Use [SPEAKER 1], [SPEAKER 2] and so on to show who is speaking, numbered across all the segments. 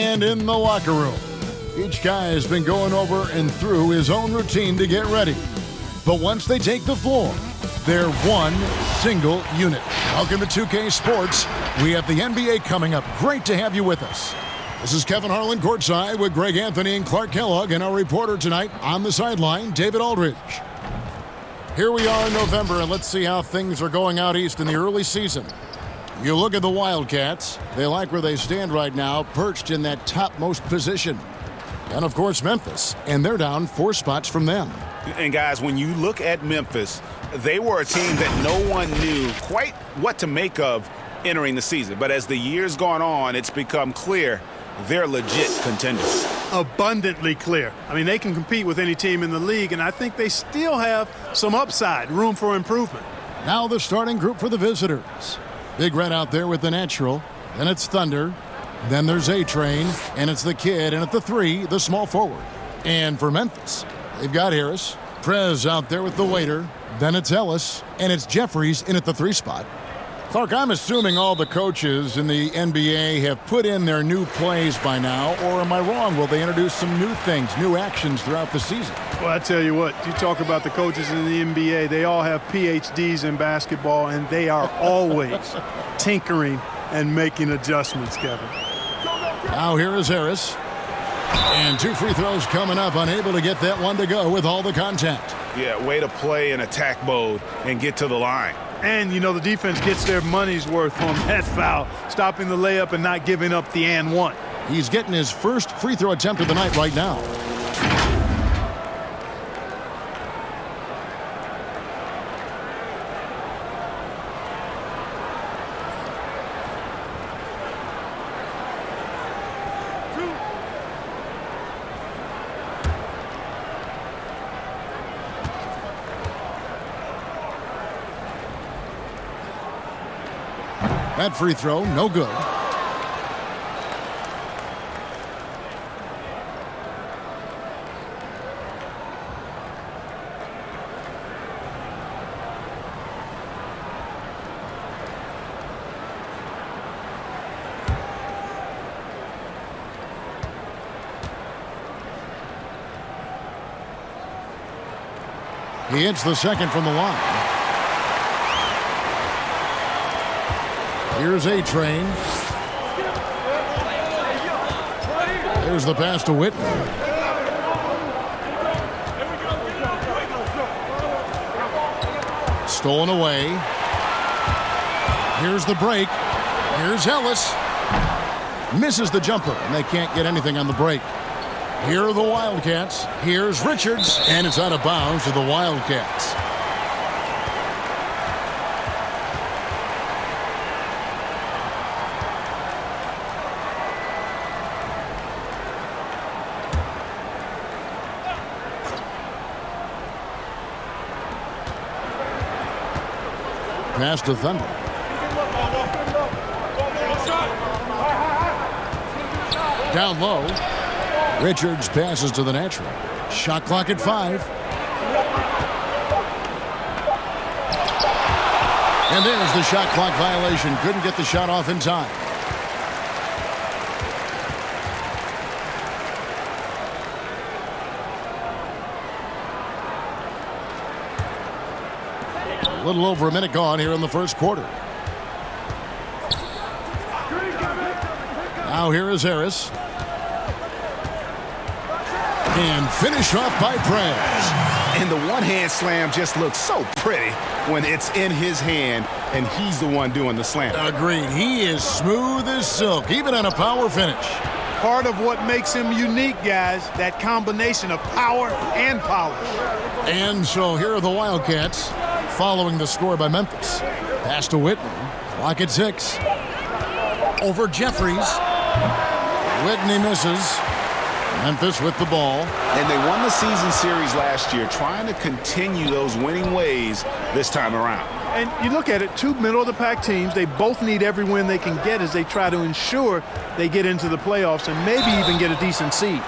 [SPEAKER 1] And in the locker room, each guy has been going over and through his own routine to get ready. But once they take the floor, they're one single unit. Welcome to 2K Sports. We have the NBA coming up. Great to have you with us. This is Kevin Harlan courtside with Greg Anthony and Clark Kellogg, and our reporter tonight on the sideline, David Aldridge. Here we are in November, and let's see how things are going out east in the early season. You look at the Wildcats. They like where they stand right now, perched in that topmost position. And, of course, Memphis, and they're down 4 spots from them.
[SPEAKER 2] And, guys, when you look at Memphis, they were a team that no one knew quite what to make of entering the season. But as the year's gone on, it's become clear they're legit contenders.
[SPEAKER 3] Abundantly clear. I mean, they can compete with any team in the league, and I think they still have some upside, room for improvement.
[SPEAKER 1] Now the starting group for the visitors. Big Red out there with the natural. Then it's Thunder. Then there's A-Train, and it's the kid, and at the 3, the small forward. And for Memphis, they've got Harris. Prez out there with the waiter. Then it's Ellis, and it's Jeffries in at the 3 spot. Clark, I'm assuming all the coaches in the NBA have put in their new plays by now, or am I wrong? Will they introduce some new things, new actions throughout the season?
[SPEAKER 3] Well, I tell you what, you talk about the coaches in the NBA, they all have PhDs in basketball, and they are always tinkering and making adjustments, Kevin.
[SPEAKER 1] Now here is Harris. And 2 free throws coming up, unable to get that one to go with all the contact.
[SPEAKER 2] Yeah, way to play in attack mode and get to the line.
[SPEAKER 3] And, you know, the defense gets their money's worth on that foul, stopping the layup and not giving up the and one.
[SPEAKER 1] He's getting his first free throw attempt of the night right now. That free throw, no good. He hits the second from the line. Here's A-Train. There's the pass to Whitten. Stolen away. Here's the break. Here's Ellis. Misses the jumper, and they can't get anything on the break. Here are the Wildcats. Here's Richards, and it's out of bounds to the Wildcats. Pass to Thunder. Down low. Richards passes to the natural. Shot clock at 5. And there's the shot clock violation. Couldn't get the shot off in time. A little over a minute gone here in the first quarter. Now here is Harris. And finish off by Prez.
[SPEAKER 2] And the one-hand slam just looks so pretty when it's in his hand and he's the one doing the slam.
[SPEAKER 1] Agreed. He is smooth as silk, even on a power finish.
[SPEAKER 3] Part of what makes him unique, guys, that combination of power and polish.
[SPEAKER 1] And so here are the Wildcats following the score by Memphis. Pass to Whitten. Clock at 6. Over Jeffries. Whitney misses. Memphis with the ball.
[SPEAKER 2] And they won the season series last year, trying to continue those winning ways this time around.
[SPEAKER 3] And you look at it, 2 middle-of-the-pack teams, they both need every win they can get as they try to ensure they get into the playoffs and maybe even get a decent seed.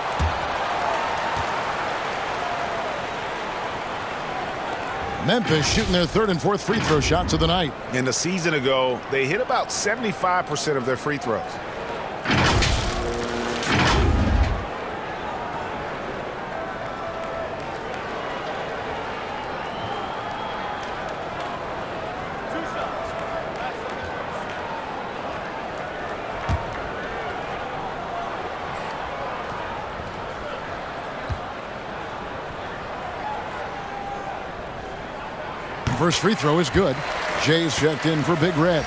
[SPEAKER 1] Memphis shooting their 3rd and 4th free throw shots of the night.
[SPEAKER 2] And a season ago, they hit about 75% of their free throws.
[SPEAKER 1] first free throw is good. Jay's checked in for Big Red.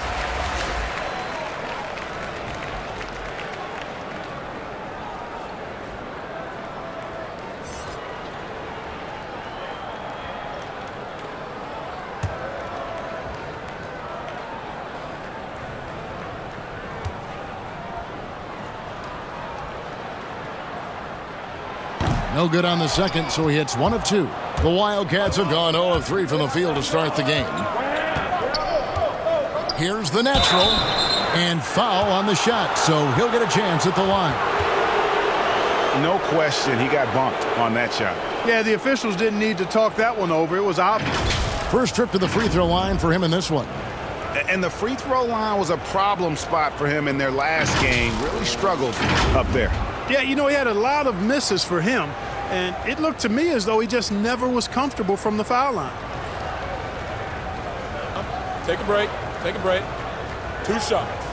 [SPEAKER 1] No good on the second, so he hits 1 of 2. The Wildcats have gone 0 of 3 from the field to start the game. Here's the natural, and foul on the shot, so he'll get a chance at the line.
[SPEAKER 2] No question, he got bumped on that shot.
[SPEAKER 3] Yeah, the officials didn't need to talk that one over. It was obvious.
[SPEAKER 1] First trip to the free throw line for him in this one.
[SPEAKER 2] And the free throw line was a problem spot for him in their last game. Really struggled up there.
[SPEAKER 3] Yeah, you know, he had a lot of misses for him, and it looked to me as though he just never was comfortable from the foul line.
[SPEAKER 4] Take a break. Take a break. 2 shots.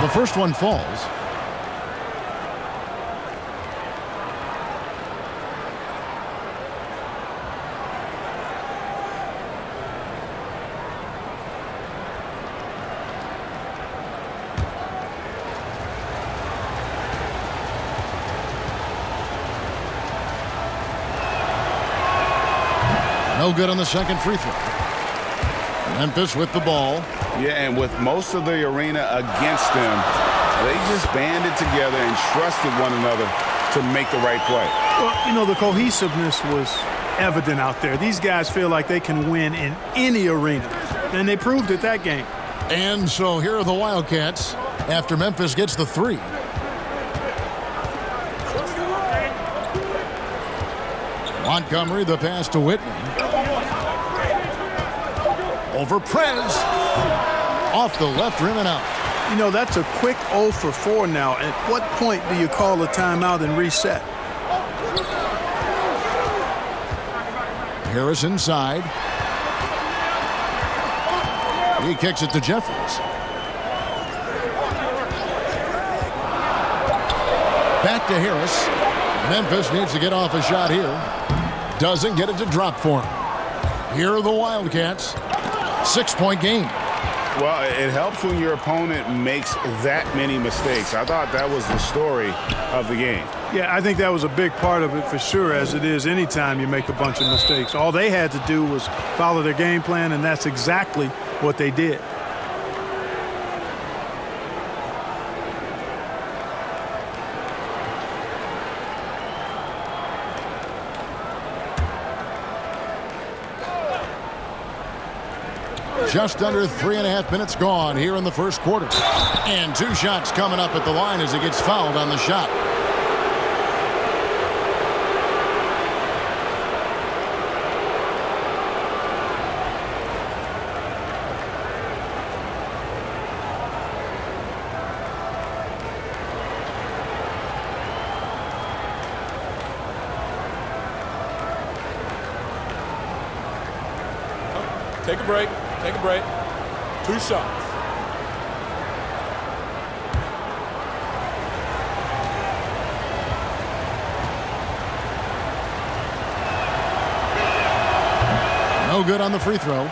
[SPEAKER 1] The first one falls. No good on the second free throw. Memphis with the ball.
[SPEAKER 2] Yeah, and with most of the arena against them, they just banded together and trusted one another to make the right play.
[SPEAKER 3] Well, you know, the cohesiveness was evident out there. These guys feel like they can win in any arena, and they proved it that game.
[SPEAKER 1] And so here are the Wildcats after Memphis gets the 3. Montgomery, the pass to Whitney. Over Prez. Off the left rim and out.
[SPEAKER 3] You know, that's a quick 0 for 4 now. At what point do you call a timeout and reset?
[SPEAKER 1] Harris inside. He kicks it to Jeffries. Back to Harris. Memphis needs to get off a shot here. Doesn't get it to drop for him. Here are the Wildcats. 6-point game.
[SPEAKER 2] Well, it helps when your opponent makes that many mistakes. I thought that was the story of the game.
[SPEAKER 3] Yeah, I think that was a big part of it for sure, as it is anytime you make a bunch of mistakes. All they had to do was follow their game plan, and that's exactly what they did.
[SPEAKER 1] Just under 3.5 minutes gone here in the first quarter. And 2 shots coming up at the line as he gets fouled on the shot.
[SPEAKER 4] Take a break. Take a break. 2 shots.
[SPEAKER 1] No good on the free throw.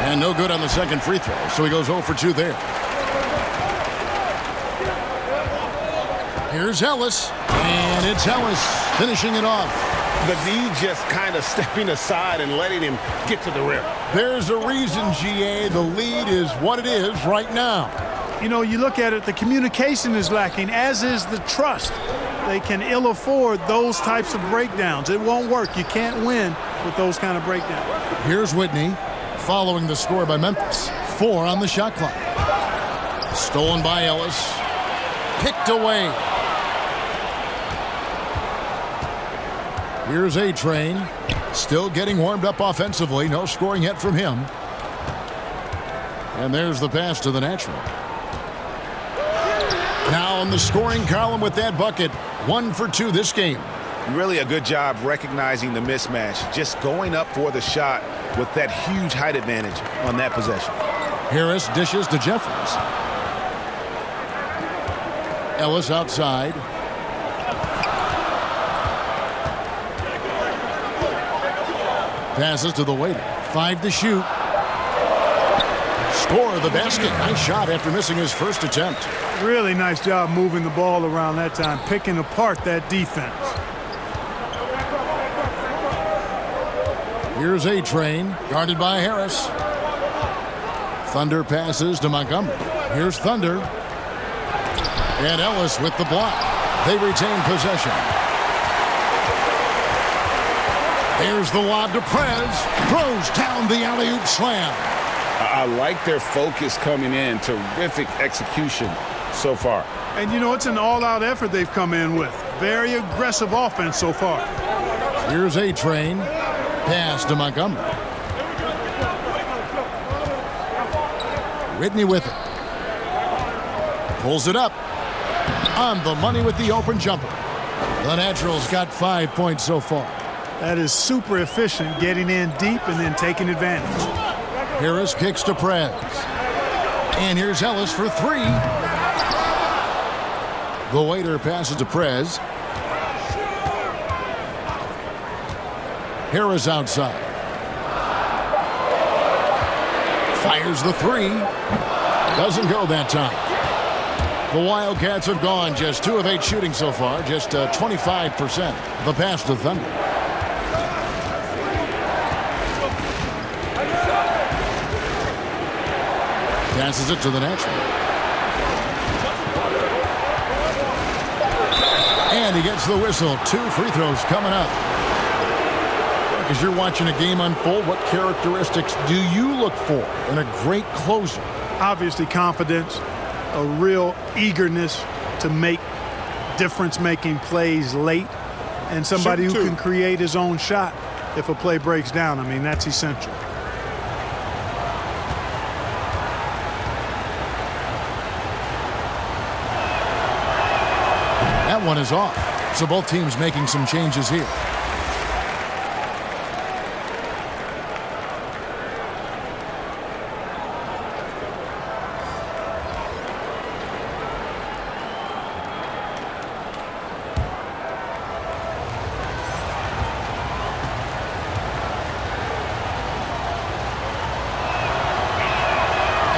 [SPEAKER 1] And no good on the second free throw, so he goes 0 for 2 there. Here's Ellis, and it's Ellis finishing it off.
[SPEAKER 2] The D just kind of stepping aside and letting him get to the rim.
[SPEAKER 1] There's a reason, GA, the lead is what it is right now.
[SPEAKER 3] You know, you look at it, the communication is lacking, as is the trust. They can ill afford those types of breakdowns. It won't work. You can't win with those kind of breakdowns.
[SPEAKER 1] Here's Whitney, following the score by Memphis. 4 on the shot clock. Stolen by Ellis. Picked away. Here's A-Train. Still getting warmed up offensively. No scoring yet from him. And there's the pass to the natural. Now in the scoring column with that bucket. 1 for 2 this game.
[SPEAKER 2] Really a good job recognizing the mismatch. Just going up for the shot with that huge height advantage on that possession.
[SPEAKER 1] Harris dishes to Jeffries. Ellis outside. Passes to the waiter. 5 to shoot. Score the basket. Nice shot after missing his first attempt.
[SPEAKER 3] Really nice job moving the ball around that time, picking apart that defense.
[SPEAKER 1] Here's A-Train, guarded by Harris. Thunder passes to Montgomery. Here's Thunder. And Ellis with the block. They retain possession. Here's the lob to Prez. Throws down the alley-oop slam.
[SPEAKER 2] I like their focus coming in. Terrific execution so far.
[SPEAKER 3] And, you know, it's an all-out effort they've come in with. Very aggressive offense so far.
[SPEAKER 1] Here's A-Train. Pass to Montgomery. Whitney with it. Pulls it up. On the money with the open jumper. The Naturals got 5 points so far.
[SPEAKER 3] That is super efficient, getting in deep and then taking advantage.
[SPEAKER 1] Harris kicks to Prez. And here's Ellis for 3. The waiter passes to Prez. Harris outside. Fires the 3. Doesn't go that time. The Wildcats have gone just 2 of 8 shooting so far, just 25%. The pass to Thunder. Passes it to the natural. And he gets the whistle. 2 free throws coming up. As you're watching a game unfold, what characteristics do you look for in a great closer?
[SPEAKER 3] Obviously confidence, a real eagerness to make difference-making plays late, and somebody who can create his own shot if a play breaks down. I mean, that's essential.
[SPEAKER 1] That one is off. So both teams making some changes here.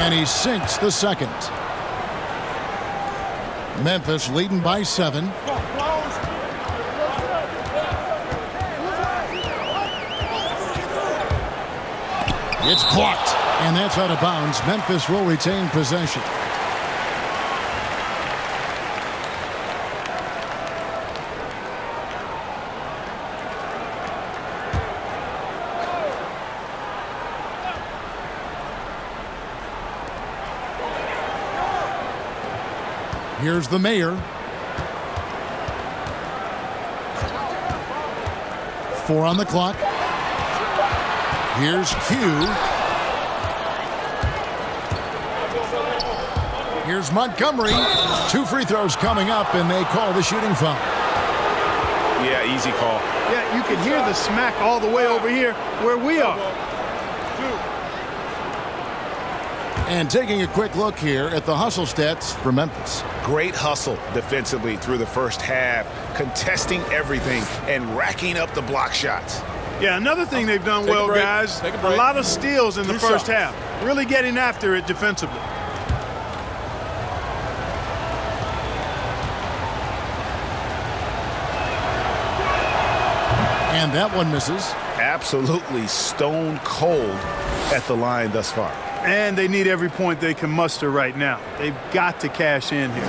[SPEAKER 1] And he sinks the second. Memphis leading by 7. It's blocked, and that's out of bounds. Memphis will retain possession. Here's the mayor. 4 on the clock. Here's Q. Here's Montgomery. 2 free throws coming up, and they call the shooting foul.
[SPEAKER 2] Yeah, easy call.
[SPEAKER 3] Yeah, you can hear the smack all the way over here where we are.
[SPEAKER 1] And taking a quick look here at the hustle stats for Memphis.
[SPEAKER 2] Great hustle defensively through the first half, contesting everything and racking up the block shots.
[SPEAKER 3] Yeah, another thing they've done well, guys, a lot of steals in the first half. Really getting after it defensively.
[SPEAKER 1] And that one misses.
[SPEAKER 2] Absolutely stone cold at the line thus far.
[SPEAKER 3] And they need every point they can muster right now. They've got to cash in here.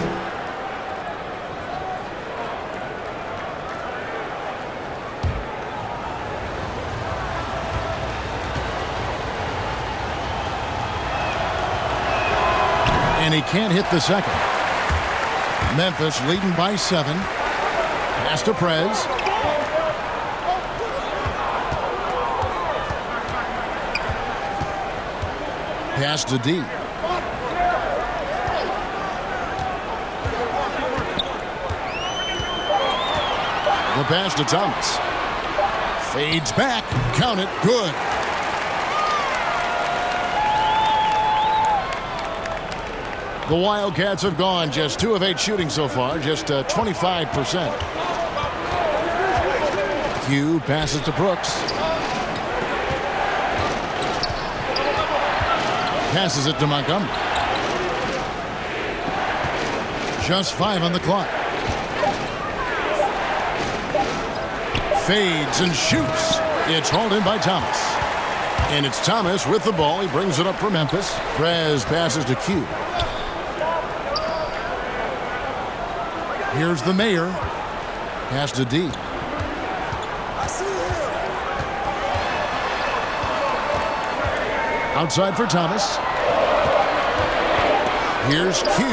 [SPEAKER 1] And he can't hit the second. Memphis leading by 7. Pass to Prez. Pass to D. The pass to Thomas. Fades back. Count it. Good. The Wildcats have gone just 2 of 8 shooting so far, just 25%. Q passes to Brooks. Passes it to Montgomery. Just 5 on the clock. Fades and shoots. It's hauled in by Thomas. And it's Thomas with the ball. He brings it up for Memphis. Prez passes to Q. Here's the mayor. Pass to D. Outside for Thomas. Here's Q.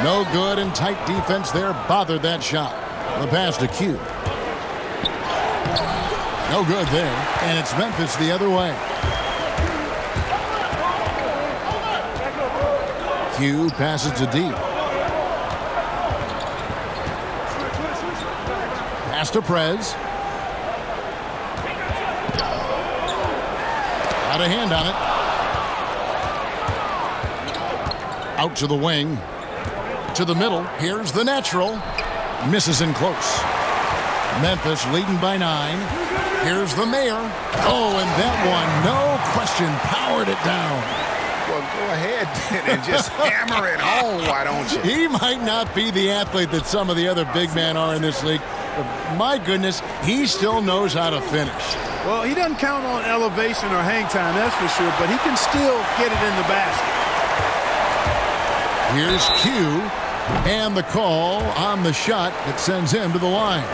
[SPEAKER 1] No good, and tight defense there bothered that shot. The pass to Q. No good there, and it's Memphis the other way. Q passes to D. Pass to Prez. Got a hand on it. Out to the wing. To the middle. Here's the natural. Misses in close. Memphis leading by 9. Here's the mayor. Oh, and that one, no question, powered it down.
[SPEAKER 2] Well, go ahead and just hammer it home, why don't you?
[SPEAKER 1] He might not be the athlete that some of the other big men are in this league, but my goodness, he still knows how to finish.
[SPEAKER 3] Well, he doesn't count on elevation or hang time, that's for sure, but he can still get it in the basket.
[SPEAKER 1] Here's Q, and the call on the shot that sends him to the line.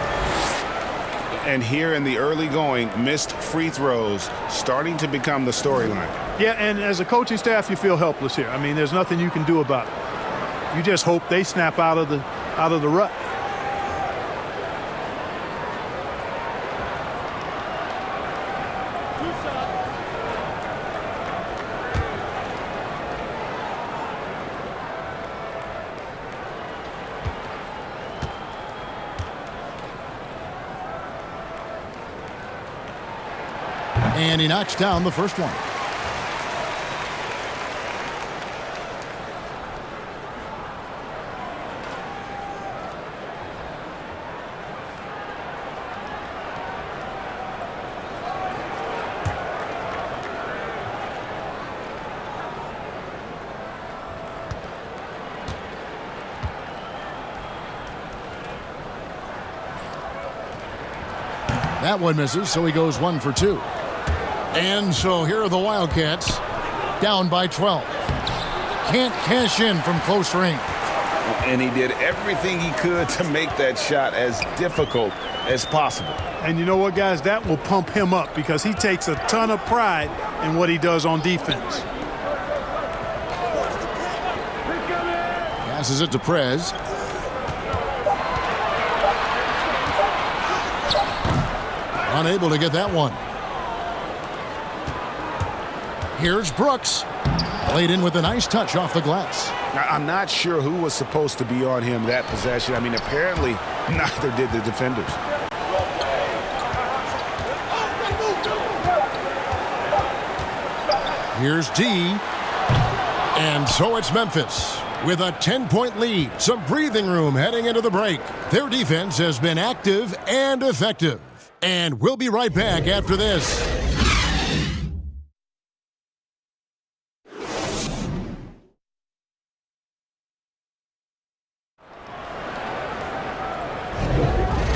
[SPEAKER 2] And here in the early going, missed free throws starting to become the storyline.
[SPEAKER 3] Yeah, and as a coaching staff, you feel helpless here. I mean, there's nothing you can do about it. You just hope they snap out of the rut.
[SPEAKER 1] And he knocks down the first one. That one misses, so he goes 1 for 2. And so here are the Wildcats, down by 12. Can't cash in from close range.
[SPEAKER 2] And he did everything he could to make that shot as difficult as possible.
[SPEAKER 3] And you know what, guys? That will pump him up because he takes a ton of pride in what he does on defense.
[SPEAKER 1] Passes it to Prez. Unable to get that one. Here's Brooks. Laid in with a nice touch off the glass.
[SPEAKER 2] I'm not sure who was supposed to be on him that possession. I mean, apparently neither did the defenders.
[SPEAKER 1] Here's D. And so it's Memphis with a 10-point lead. Some breathing room heading into the break. Their defense has been active and effective. And we'll be right back after this.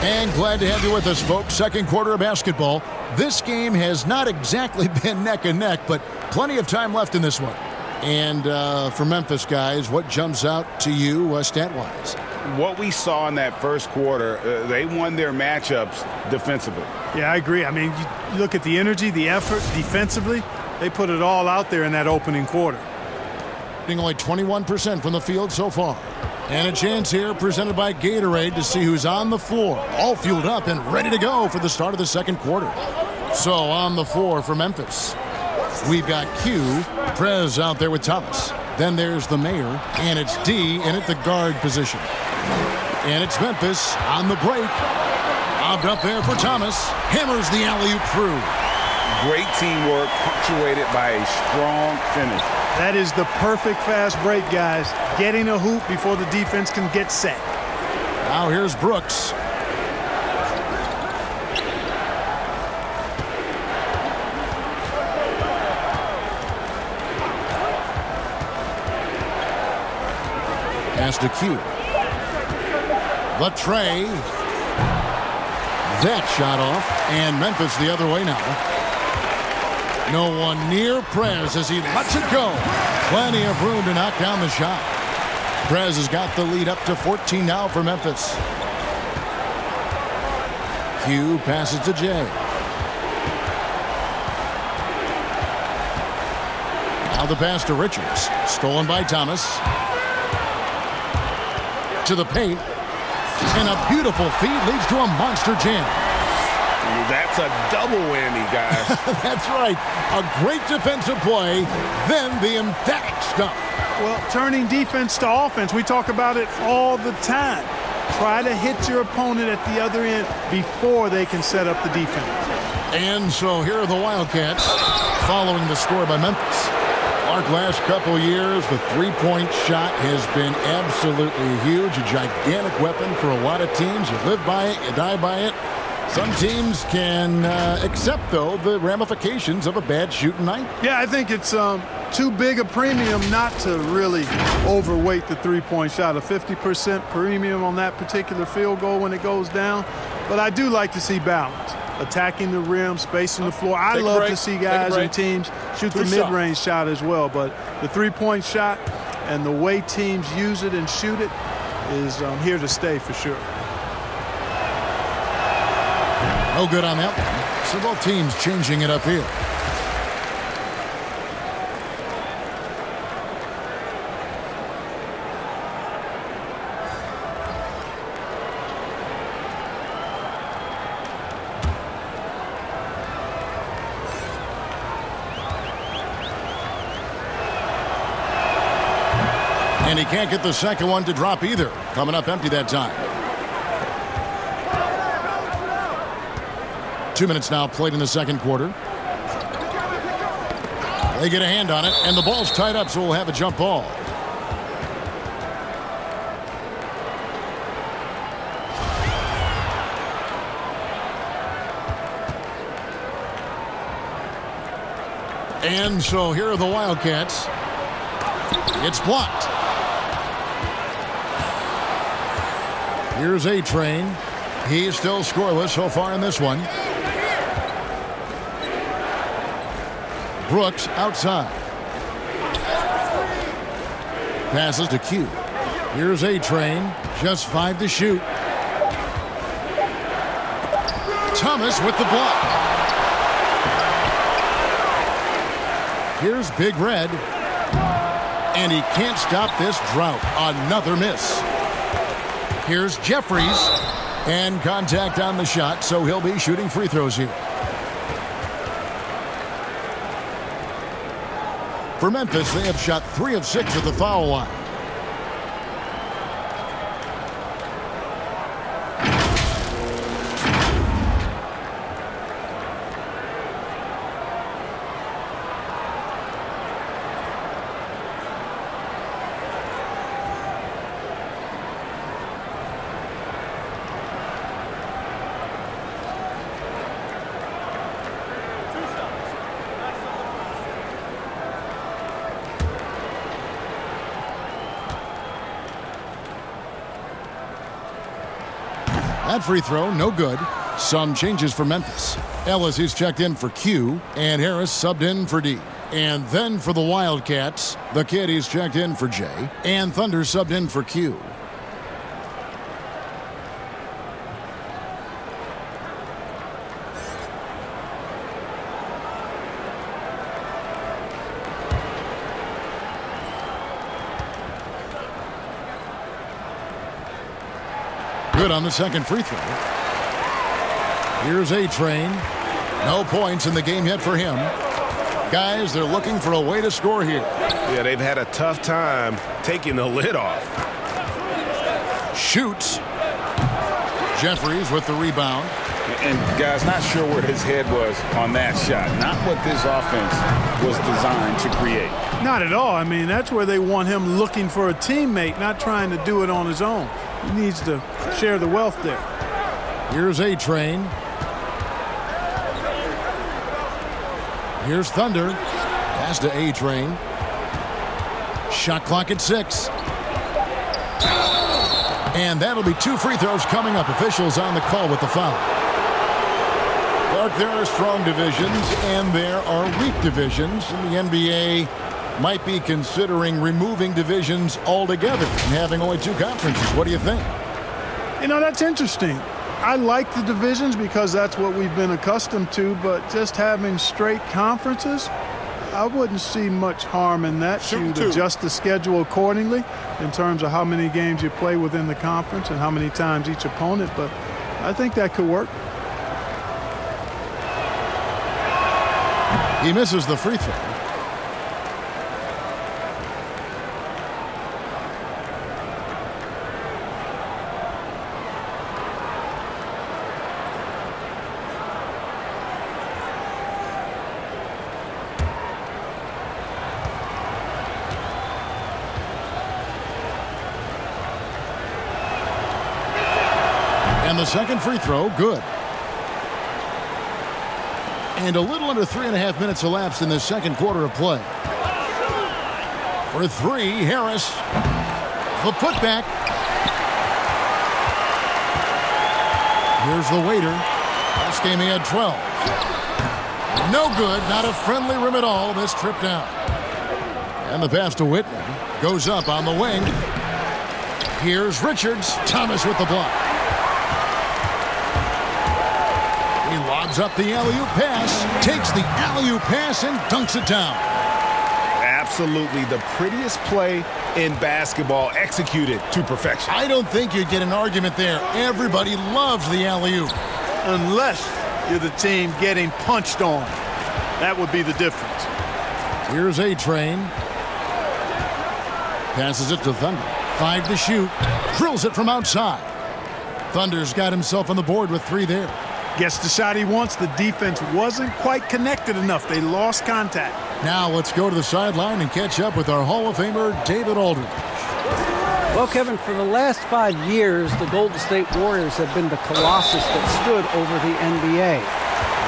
[SPEAKER 1] And glad to have you with us, folks. Second quarter of basketball. This game has not exactly been neck and neck, but plenty of time left in this one. And for Memphis, guys, what jumps out to you stat-wise?
[SPEAKER 2] What we saw in that first quarter, they won their matchups defensively.
[SPEAKER 3] Yeah, I agree. I mean, you look at the energy, the effort defensively, they put it all out there in that opening quarter.
[SPEAKER 1] Shooting only 21% from the field so far. And a chance here presented by Gatorade to see who's on the floor. All fueled up and ready to go for the start of the second quarter. So on the floor for Memphis. We've got Q, Prez out there with Thomas. Then there's the mayor, and it's D in at the guard position. And it's Memphis on the break. Lobbed up there for Thomas. Hammers the alley-oop through.
[SPEAKER 2] Great teamwork, punctuated by a strong finish.
[SPEAKER 3] That is the perfect fast break, guys. Getting a hoop before the defense can get set.
[SPEAKER 1] Now here's Brooks. Pass to Q. The tray. That shot off, and Memphis the other way now. No one near Prez as he lets it go. Plenty of room to knock down the shot. Prez has got the lead up to 14 now for Memphis. Q passes to J. Now the pass to Richards. Stolen by Thomas. To the paint. And a beautiful feed leads to a monster jam.
[SPEAKER 2] That's a double whammy, guys.
[SPEAKER 1] That's right. A great defensive play, then the emphatic stuff.
[SPEAKER 3] Well, turning defense to offense, we talk about it all the time. Try to hit your opponent at the other end before they can set up the defense.
[SPEAKER 1] And so here are the Wildcats following the score by Memphis. Clark, last couple years, the three-point shot has been absolutely huge, a gigantic weapon for a lot of teams. You live by it, you die by it. Some teams can accept, though, the ramifications of a bad shooting night.
[SPEAKER 3] Yeah, I think it's too big a premium not to really overweight the three-point shot. A 50% premium on that particular field goal when it goes down. But I do like to see balance. Attacking the rim, spacing the floor. I love to see guys and teams shoot the mid-range shot as well. But the three-point shot and the way teams use it and shoot it is here to stay for sure.
[SPEAKER 1] No good on that one. So both teams changing it up here. And he can't get the second one to drop either. Coming up empty that time. 2 minutes now played in the second quarter. They get a hand on it, and the ball's tied up, so we'll have a jump ball. And so here are the Wildcats. It's blocked. Here's A-Train. He's still scoreless so far in this one. Brooks outside. Passes to Q. Here's A-Train. Just 5 to shoot. Thomas with the block. Here's Big Red. And he can't stop this drought. Another miss. Here's Jeffries. And contact on the shot, so he'll be shooting free throws here. For Memphis, they have shot 3 of 6 at the foul line. That free throw, no good. Some changes for Memphis. Ellis is checked in for Q, and Harris subbed in for D. And then for the Wildcats, the kid is checked in for J, and Thunder subbed in for Q. Good on the second free throw. Here's A-Train. No points in the game yet for him. Guys, they're looking for a way to score here.
[SPEAKER 2] Yeah, they've had a tough time taking the lid off.
[SPEAKER 1] Shoots. Jeffries with the rebound.
[SPEAKER 2] And, guys, not sure where his head was on that shot. Not what this offense was designed to create.
[SPEAKER 3] Not at all. I mean, that's where they want him looking for a teammate, not trying to do it on his own. He needs to share the wealth there.
[SPEAKER 1] Here's A-Train. Here's Thunder. Pass to A-Train. Shot clock at 6. And that'll be 2 free throws coming up. Officials on the call with the foul. Clark, there are strong divisions and there are weak divisions. And the NBA might be considering removing divisions altogether and having only 2 conferences. What do you think?
[SPEAKER 3] You know, that's interesting. I like the divisions because that's what we've been accustomed to, but just having straight conferences, I wouldn't see much harm in that. You'd adjust the schedule accordingly in terms of how many games you play within the conference and how many times each opponent, but I think that could work.
[SPEAKER 1] He misses the free throw. And the second free throw, good. And a little under 3.5 minutes elapsed in the second quarter of play. For 3, Harris. The putback. Here's the waiter. Last game he had 12. No good. Not a friendly rim at all this trip down. And the pass to Whitman goes up on the wing. Here's Richards. Thomas with the block. He lobs up the alley-oop pass, takes the alley-oop pass and dunks it down.
[SPEAKER 2] Absolutely the prettiest play in basketball, executed to perfection.
[SPEAKER 1] I don't think you'd get an argument there. Everybody loves the alley-oop.
[SPEAKER 3] Unless you're the team getting punched on. That would be the difference.
[SPEAKER 1] Here's A-Train. Passes it to Thunder. 5 to shoot. Drills it from outside. Thunder's got himself on the board with 3 there.
[SPEAKER 3] Gets the shot he wants. The defense wasn't quite connected enough. They lost contact.
[SPEAKER 1] Now let's go to the sideline and catch up with our Hall of Famer, David Aldridge.
[SPEAKER 5] Well, Kevin, for the last 5 years, the Golden State Warriors have been the colossus that stood over the NBA.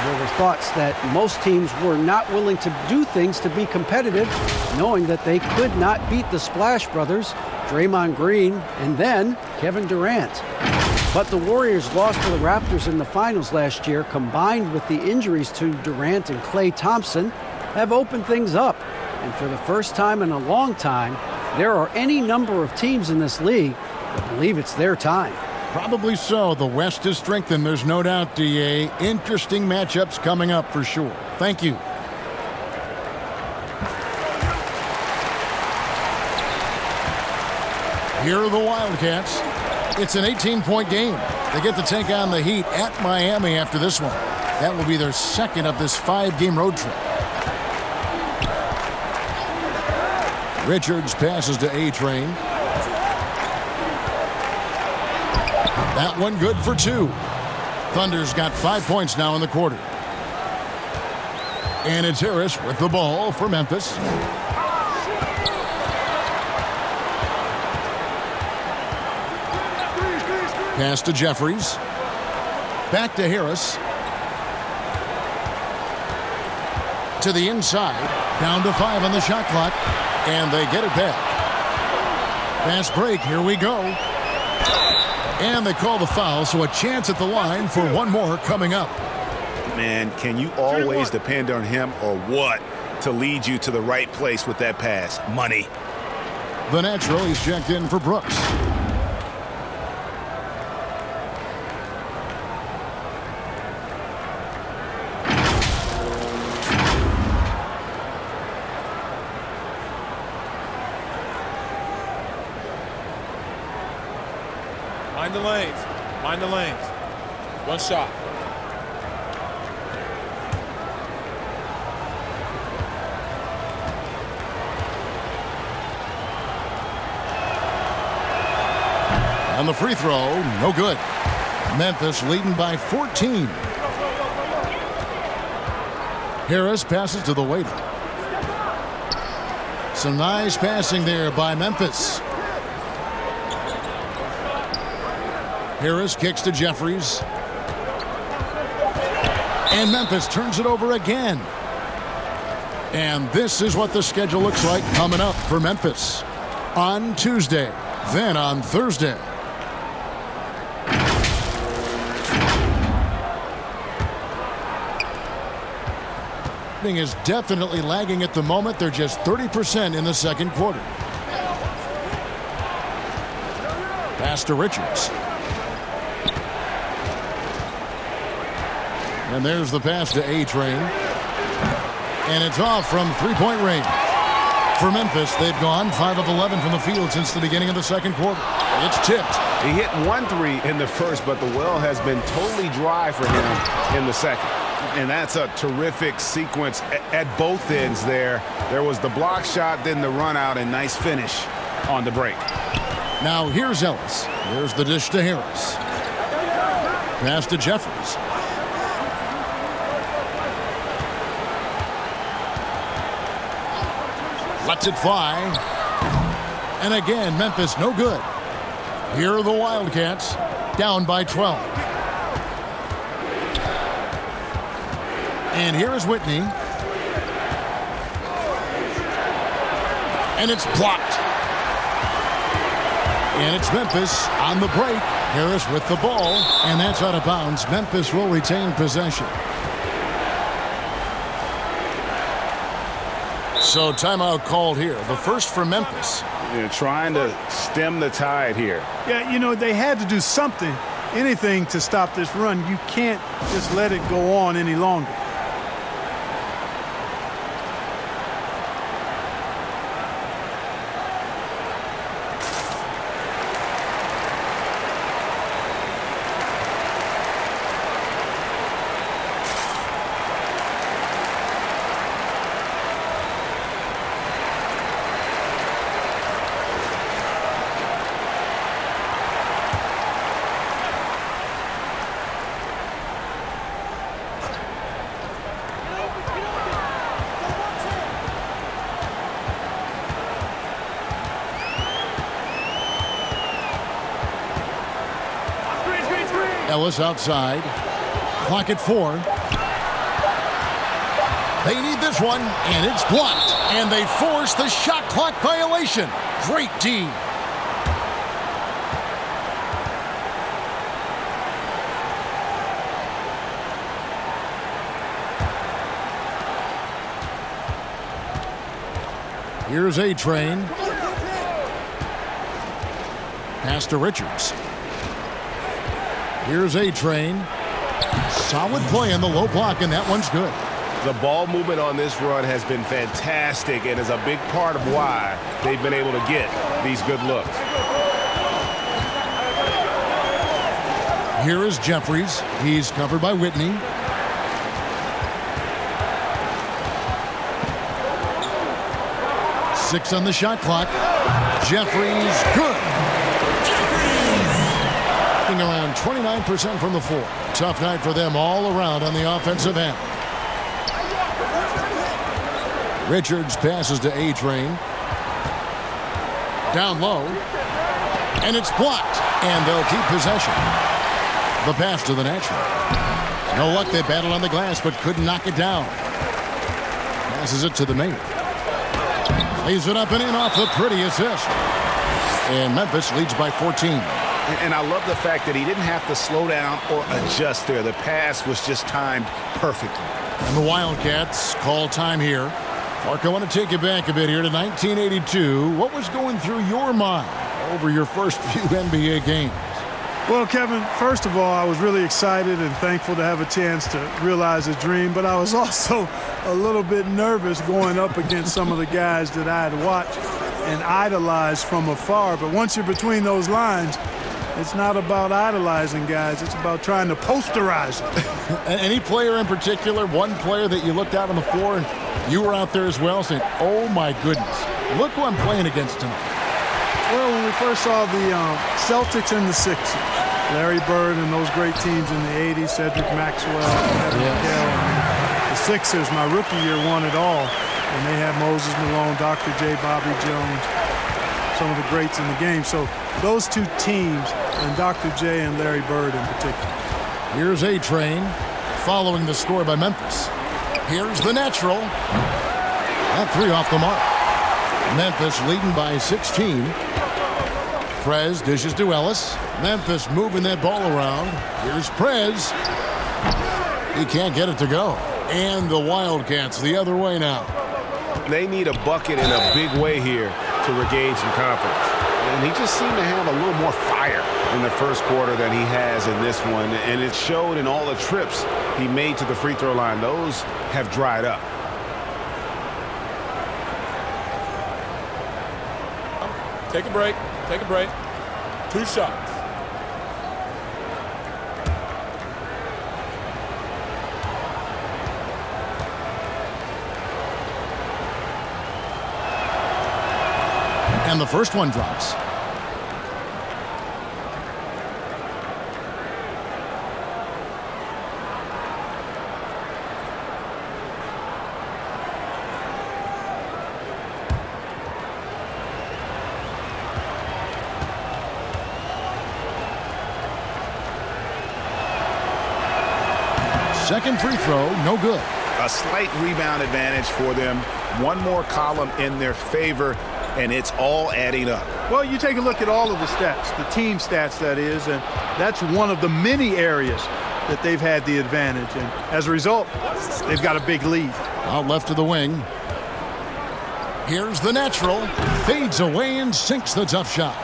[SPEAKER 5] There were thoughts that most teams were not willing to do things to be competitive, knowing that they could not beat the Splash Brothers, Draymond Green, and then Kevin Durant. But the Warriors lost to the Raptors in the finals last year, combined with the injuries to Durant and Klay Thompson, have opened things up. And for the first time in a long time, there are any number of teams in this league that believe it's their time.
[SPEAKER 1] Probably so. The West is strengthened. There's no doubt, DA. Interesting matchups coming up for sure. Thank you. Here are the Wildcats. It's an 18-point game. They get to take on the Heat at Miami after this one. That will be their second of this 5-game road trip. Richards passes to A-Train. That one good for 2. Thunder's got 5 points now in the quarter. And it's Harris with the ball for Memphis. Pass to Jeffries. Back to Harris. To the inside. Down to 5 on the shot clock. And they get it back. Fast break. Here we go. And they call the foul, so a chance at the line for one more coming up.
[SPEAKER 2] Man, can you always depend on him or what to lead you to the right place with that pass? Money.
[SPEAKER 1] The natural, he's checked in for Brooks.
[SPEAKER 4] Mind the lanes. Mind the lanes. One shot.
[SPEAKER 1] And the free throw, no good. Memphis leading by 14. Harris passes to the waiter. Some nice passing there by Memphis. Harris kicks to Jeffries. And Memphis turns it over again. And this is what the schedule looks like coming up for Memphis on Tuesday, then on Thursday. Is definitely lagging at the moment. They're just 30% in the second quarter. Pass to Richards. And there's the pass to A-Train. And it's off from three-point range. For Memphis, they've gone 5 of 11 from the field since the beginning of the second quarter. It's tipped.
[SPEAKER 2] He hit 1 3 in the first, but the well has been totally dry for him in the second. And that's a terrific sequence at both ends there. There was the block shot, then the run out, and nice finish on the break.
[SPEAKER 1] Now here's Ellis. There's the dish to Harris. Pass to Jeffries. Lets it fly. And again, Memphis no good. Here are the Wildcats down by 12. And here is Whitney. And it's blocked. And it's Memphis on the break. Harris with the ball. And that's out of bounds. Memphis will retain possession. So timeout called here. The first for Memphis.
[SPEAKER 2] They're trying to stem the tide here.
[SPEAKER 3] Yeah, you know, they had to do something, anything to stop this run. You can't just let it go on any longer.
[SPEAKER 1] Ellis outside. Clock at 4. They need this one, and it's blocked. And they force the shot clock violation. Great D. Here's A-Train. Pass to Richards. Here's A-Train. Solid play in the low block, and that one's good.
[SPEAKER 2] The ball movement on this run has been fantastic and is a big part of why they've been able to get these good looks.
[SPEAKER 1] Here is Jeffries. He's covered by Whitney. Six on the shot clock. Jeffries, good. Around 29% from the floor. Tough night for them all around on the offensive end. Richards passes to A-Train. Down low. And it's blocked. And they'll keep possession. The pass to the natural. No luck. They battled on the glass but couldn't knock it down. Passes it to the main. Lays it up and in off the pretty assist. And Memphis leads by 14.
[SPEAKER 2] And I love the fact that he didn't have to slow down or adjust there. The pass was just timed perfectly.
[SPEAKER 1] And the Wildcats call time here. Mark, I want to take you back a bit here to 1982. What was going through your mind over your first few NBA games?
[SPEAKER 3] Well, Kevin, first of all, I was really excited and thankful to have a chance to realize a dream, but I was also a little bit nervous going up against some of the guys that I had watched and idolized from afar. But once you're between those lines, it's not about idolizing guys. It's about trying to posterize them.
[SPEAKER 1] Any player in particular, one player that you looked out on the floor and you were out there as well saying, oh, my goodness, look who I'm playing against tonight.
[SPEAKER 3] Well, when we first saw the Celtics and the Sixers, Larry Bird and those great teams in the 80s, Cedric Maxwell, Kevin McHale. The Sixers, my rookie year, won it all. And they had Moses Malone, Dr. J, Bobby Jones, some of the greats in the game. So those two teams, and Dr. J and Larry Bird in particular.
[SPEAKER 1] Here's A-Train following the score by Memphis. Here's the natural. That three off the mark. Memphis leading by 16. Prez dishes to Ellis. Memphis moving that ball around. Here's Prez. He can't get it to go. And the Wildcats the other way now.
[SPEAKER 2] They need a bucket in a big way here to regain some confidence. And he just seemed to have a little more fire in the first quarter than he has in this one. And it showed in all the trips he made to the free throw line. Those have dried up.
[SPEAKER 4] Take a break. Take a break. 2 shots.
[SPEAKER 1] And the first one drops. Second free throw, no good.
[SPEAKER 2] A slight rebound advantage for them. One more column in their favor, and it's all adding up.
[SPEAKER 3] Well, you take a look at all of the stats, the team stats, that is, and that's one of the many areas that they've had the advantage. And as a result, they've got a big lead.
[SPEAKER 1] Out left to the wing. Here's the natural. Fades away and sinks the tough shot.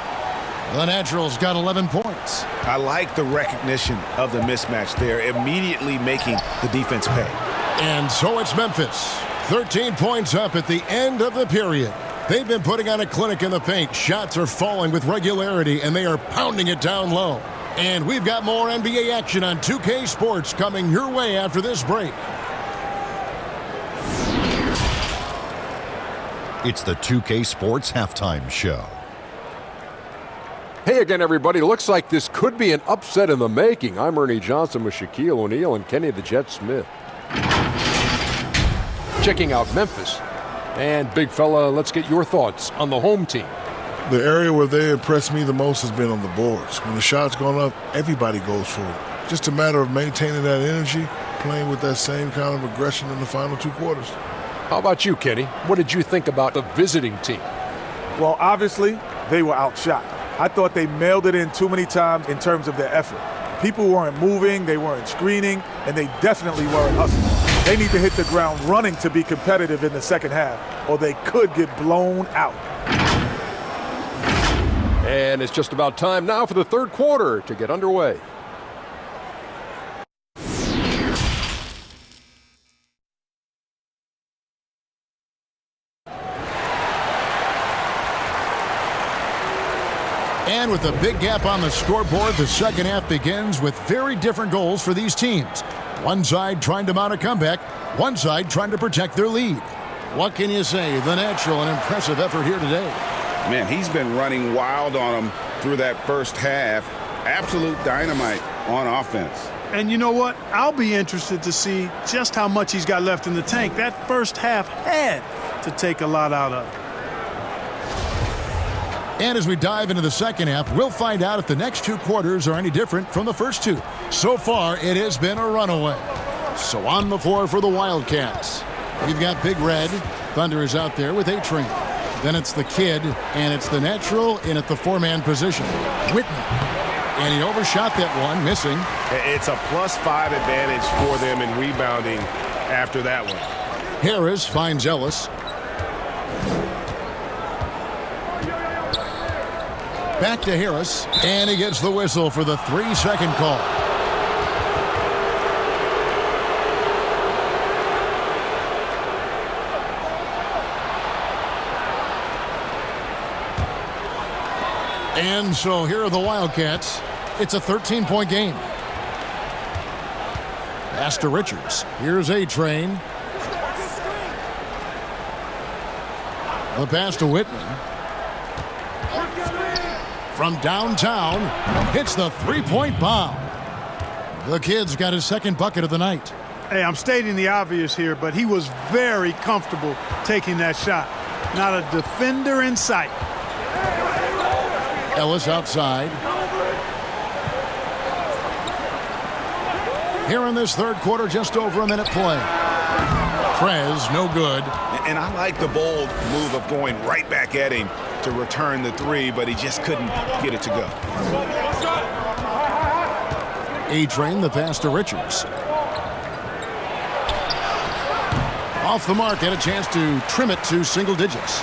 [SPEAKER 1] The natural's got 11 points.
[SPEAKER 2] I like the recognition of the mismatch there, immediately making the defense pay.
[SPEAKER 1] And so it's Memphis. 13 points up at the end of the period. They've been putting on a clinic in the paint. Shots are falling with regularity, and they are pounding it down low. And we've got more NBA action on 2K Sports coming your way after this break.
[SPEAKER 6] It's the 2K Sports Halftime Show.
[SPEAKER 7] Hey again, everybody. Looks like this could be an upset in the making. I'm Ernie Johnson with Shaquille O'Neal and Kenny the Jet Smith. Checking out Memphis. And big fella, let's get your thoughts on the home team.
[SPEAKER 8] The area where they impressed me the most has been on the boards. When the shot's gone up, everybody goes for it. Just a matter of maintaining that energy, playing with that same kind of aggression in the final 2 quarters.
[SPEAKER 7] How about you, Kenny? What did you think about the visiting team?
[SPEAKER 9] Well, obviously, they were outshot. I thought they mailed it in too many times in terms of their effort. People weren't moving, they weren't screening, and they definitely weren't hustling. They need to hit the ground running to be competitive in the second half, or they could get blown out.
[SPEAKER 7] And it's just about time now for the third quarter to get underway.
[SPEAKER 1] And with a big gap on the scoreboard, the second half begins with very different goals for these teams. One side trying to mount a comeback, one side trying to protect their lead. What can you say? The natural, an impressive effort here today.
[SPEAKER 2] Man, he's been running wild on them through that first half. Absolute dynamite on offense.
[SPEAKER 3] And you know what? I'll be interested to see just how much he's got left in the tank. That first half had to take a lot out of it.
[SPEAKER 1] And as we dive into the second half, we'll find out if the next 2 quarters are any different from the first 2. So far, it has been a runaway. So on the floor for the Wildcats, we've got Big Red. Thunder is out there with A-Train. Then it's the Kid, and it's the natural in at the 4-man position. Whitney. And he overshot that one, missing.
[SPEAKER 2] It's a +5 advantage for them in rebounding after that one.
[SPEAKER 1] Harris finds Ellis. Back to Harris, and he gets the whistle for the 3-second call. And so here are the Wildcats. It's a 13-point game. Pass to Richards. Here's A-Train. The pass to Whitman. from downtown hits the three-point bomb. The kid's got his second bucket of the night.
[SPEAKER 3] Hey, I'm stating the obvious here, but he was very comfortable taking that shot. Not a defender in sight.
[SPEAKER 1] Ellis outside. Here in this third quarter, just over a minute play. Prez, no good.
[SPEAKER 2] And I like the bold move of going right back at him to return the three, but he just couldn't get it to go.
[SPEAKER 1] A-Train, the pass to Richards. Off the mark, had a chance to trim it to single digits.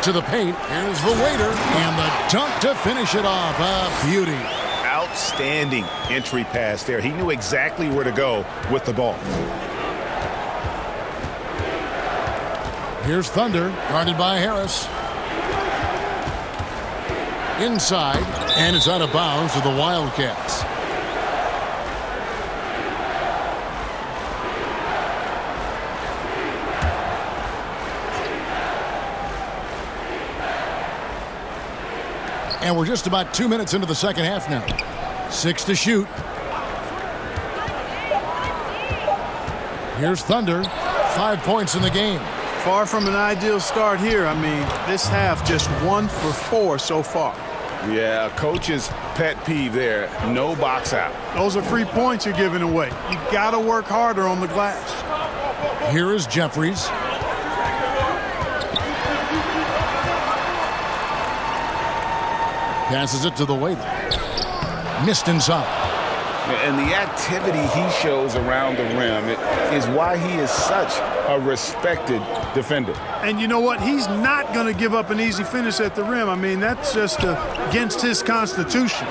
[SPEAKER 1] To the paint, here's the waiter, and the dunk to finish it off. A beauty.
[SPEAKER 2] Outstanding entry pass there. He knew exactly where to go with the ball.
[SPEAKER 1] Here's Thunder, guarded by Harris. Inside, and it's out of bounds to the Wildcats. And we're just about 2 minutes into the second half now. 6 to shoot. Here's Thunder. 5 points in the game.
[SPEAKER 3] Far from an ideal start here. I mean, this half just 1 for 4 so far.
[SPEAKER 2] Yeah, coach's pet peeve there. No box out.
[SPEAKER 3] Those are free points you're giving away. You got to work harder on the glass.
[SPEAKER 1] Here is Jeffries. Passes it to the waiter. Missed inside.
[SPEAKER 2] And the activity he shows around the rim is why he is such a respected defender.
[SPEAKER 3] And you know what? He's not going to give up an easy finish at the rim. I mean, that's just against his constitution.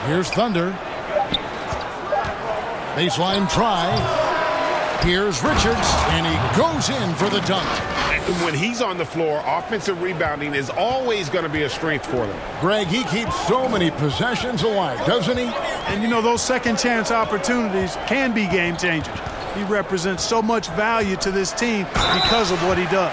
[SPEAKER 1] Here's Thunder. Baseline try. Here's Richards, and he goes in for the dunk.
[SPEAKER 2] When he's on the floor, offensive rebounding is always going to be a strength for them.
[SPEAKER 1] Greg, he keeps so many possessions alive, doesn't he?
[SPEAKER 3] And you know, those second chance opportunities can be game changers. He represents so much value to this team because of what he does.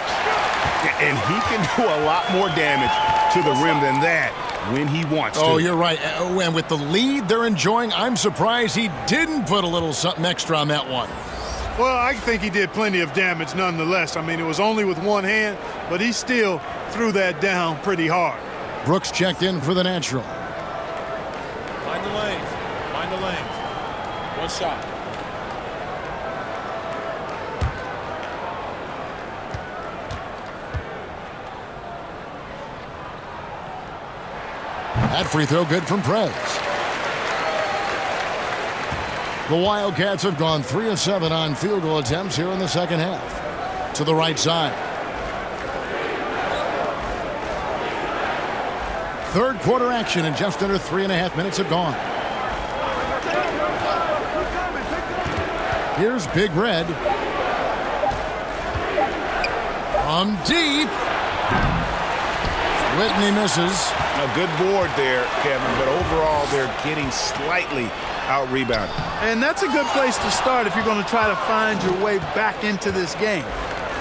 [SPEAKER 2] And he can do a lot more damage to the rim than that when he wants to.
[SPEAKER 1] Oh, you're right. And with the lead they're enjoying, I'm surprised he didn't put a little something extra on that one.
[SPEAKER 3] Well, I think he did plenty of damage nonetheless. I mean, it was only with one hand, but he still threw that down pretty hard.
[SPEAKER 1] Brooks checked in for the natural.
[SPEAKER 4] Find the lanes. Find the lanes. One shot.
[SPEAKER 1] That free throw good from Prez. The Wildcats have gone 3 of 7 on field goal attempts here in the second half. To the right side. Third quarter action, and just under 3.5 minutes have gone. Here's Big Red. From deep. Whitney misses.
[SPEAKER 2] A good board there, Kevin, but overall they're getting slightly out-rebounded.
[SPEAKER 3] And that's a good place to start if you're going to try to find your way back into this game.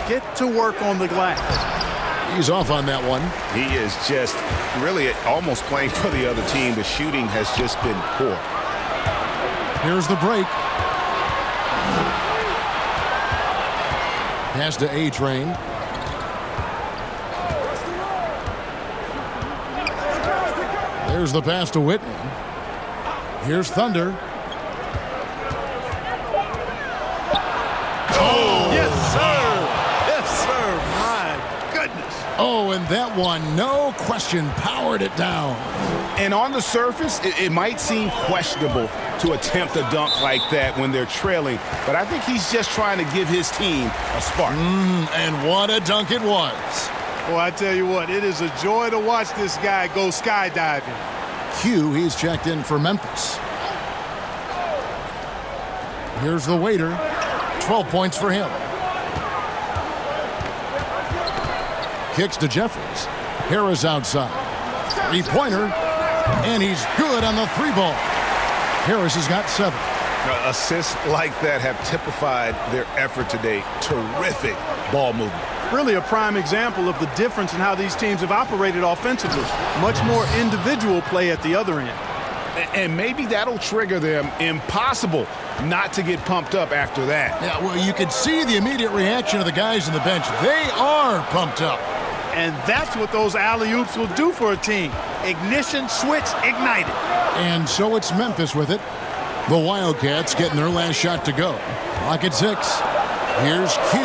[SPEAKER 3] Get to work on the glass.
[SPEAKER 1] He's off on that one.
[SPEAKER 2] He is just really almost playing for the other team. The shooting has just been poor.
[SPEAKER 1] Here's the break. Pass to A-Train. There's the pass to Whitney. Here's Thunder.
[SPEAKER 3] Oh, yes, sir. Yes, sir. My goodness.
[SPEAKER 1] Oh, and that one, no question, powered it down.
[SPEAKER 2] And on the surface, it might seem questionable to attempt a dunk like that when they're trailing, but I think he's just trying to give his team a spark.
[SPEAKER 1] And what a dunk it was.
[SPEAKER 3] Well, I tell you what, it is a joy to watch this guy go skydiving.
[SPEAKER 1] Q, he's checked in for Memphis. Here's the waiter. 12 points for him. Kicks to Jeffries. Harris outside. Three-pointer. And he's good on the three ball. Harris has got 7.
[SPEAKER 2] Assists like that have typified their effort today. Terrific ball movement.
[SPEAKER 3] Really a prime example of the difference in how these teams have operated offensively. Much more individual play at the other end.
[SPEAKER 2] And maybe that'll trigger them. Impossible not to get pumped up after that.
[SPEAKER 1] Yeah, well, you can see the immediate reaction of the guys on the bench. They are pumped up.
[SPEAKER 3] And that's what those alley-oops will do for a team. Ignition, switch, ignited.
[SPEAKER 1] And so it's Memphis with it. The Wildcats getting their last shot to go. Clock at 6. Here's Q.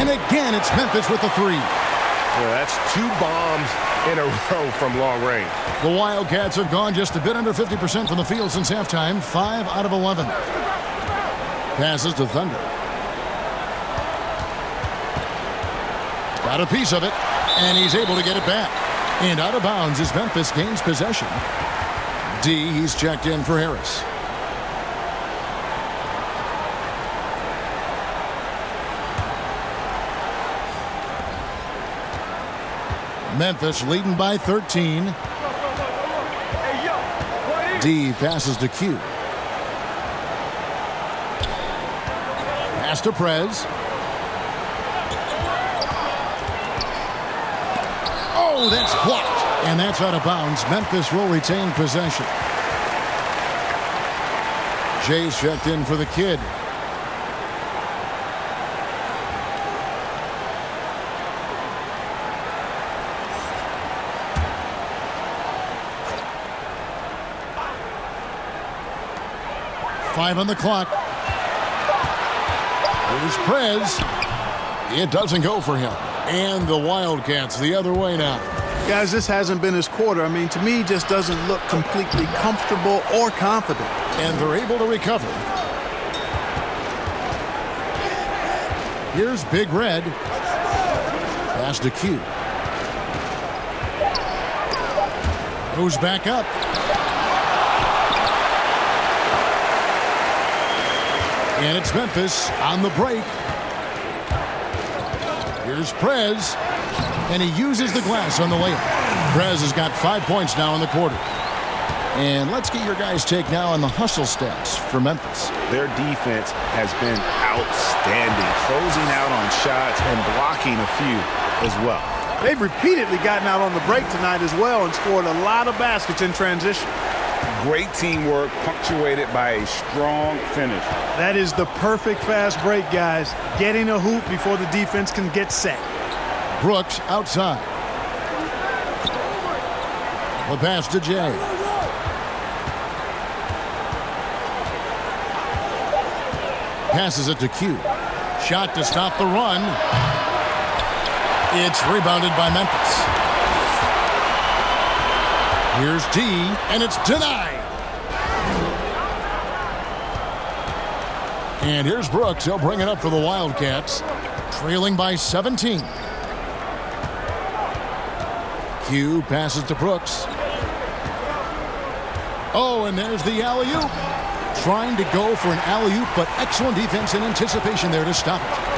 [SPEAKER 1] And again, it's Memphis with the 3.
[SPEAKER 10] Yeah, that's 2 bombs in a row from long range.
[SPEAKER 1] The Wildcats have gone just a bit under 50% from the field since halftime. 5 out of 11. Passes to Thunder. Got a piece of it, and he's able to get it back. And out of bounds as Memphis gains possession. D, he's checked in for Harris. Memphis leading by 13. D passes to Q. Pass to Prez. Oh, that's blocked. And that's out of bounds. Memphis will retain possession. Jay's checked in for the kid. Five on the clock. Here's Prez. It doesn't go for him. And the Wildcats the other way now.
[SPEAKER 3] Guys, this hasn't been his quarter. I mean, to me, just doesn't look completely comfortable or confident.
[SPEAKER 1] And they're able to recover. Here's Big Red. Pass to Q. Goes back up. And it's Memphis on the break. Here's Prez. And he uses the glass on the layup. Prez has got 5 points now in the quarter. And let's get your guys' take now on the hustle stats for Memphis.
[SPEAKER 2] Their defense has been outstanding, closing out on shots and blocking a few as well.
[SPEAKER 3] They've repeatedly gotten out on the break tonight as well and scored a lot of baskets in transition.
[SPEAKER 2] Great teamwork punctuated by a strong finish.
[SPEAKER 3] That is the perfect fast break, guys. Getting a hoop before the defense can get set.
[SPEAKER 1] Brooks outside. The pass to Jay. Passes it to Q. Shot to stop the run. It's rebounded by Memphis. Here's D, and it's denied. And here's Brooks. He'll bring it up for the Wildcats, trailing by 17. Q passes to Brooks. Oh, and there's the alley-oop. Trying to go for an alley-oop, but excellent defense and anticipation there to stop it.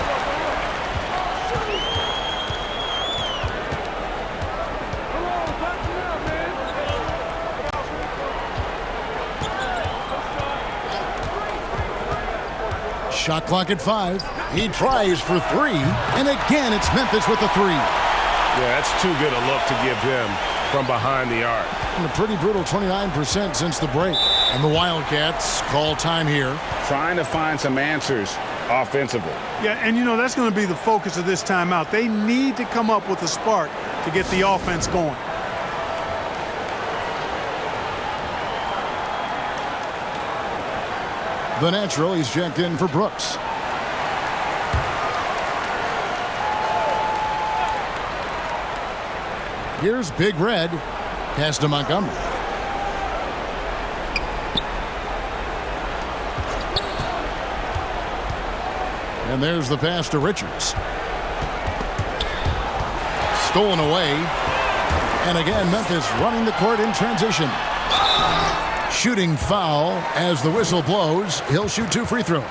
[SPEAKER 1] Shot clock at 5. He tries for 3. And again, it's Memphis with the 3.
[SPEAKER 10] Yeah, that's too good a look to give them from behind the arc.
[SPEAKER 1] And a pretty brutal 29% since the break. And the Wildcats call time here.
[SPEAKER 2] Trying to find some answers offensively.
[SPEAKER 3] Yeah, and you know, that's going to be the focus of this timeout. They need to come up with a spark to get the offense going.
[SPEAKER 1] The natural, he's checked in for Brooks. Here's Big Red. Pass to Montgomery. And there's the pass to Richards. Stolen away. And again, Memphis running the court in transition. Shooting foul as the whistle blows. He'll shoot 2 free throws.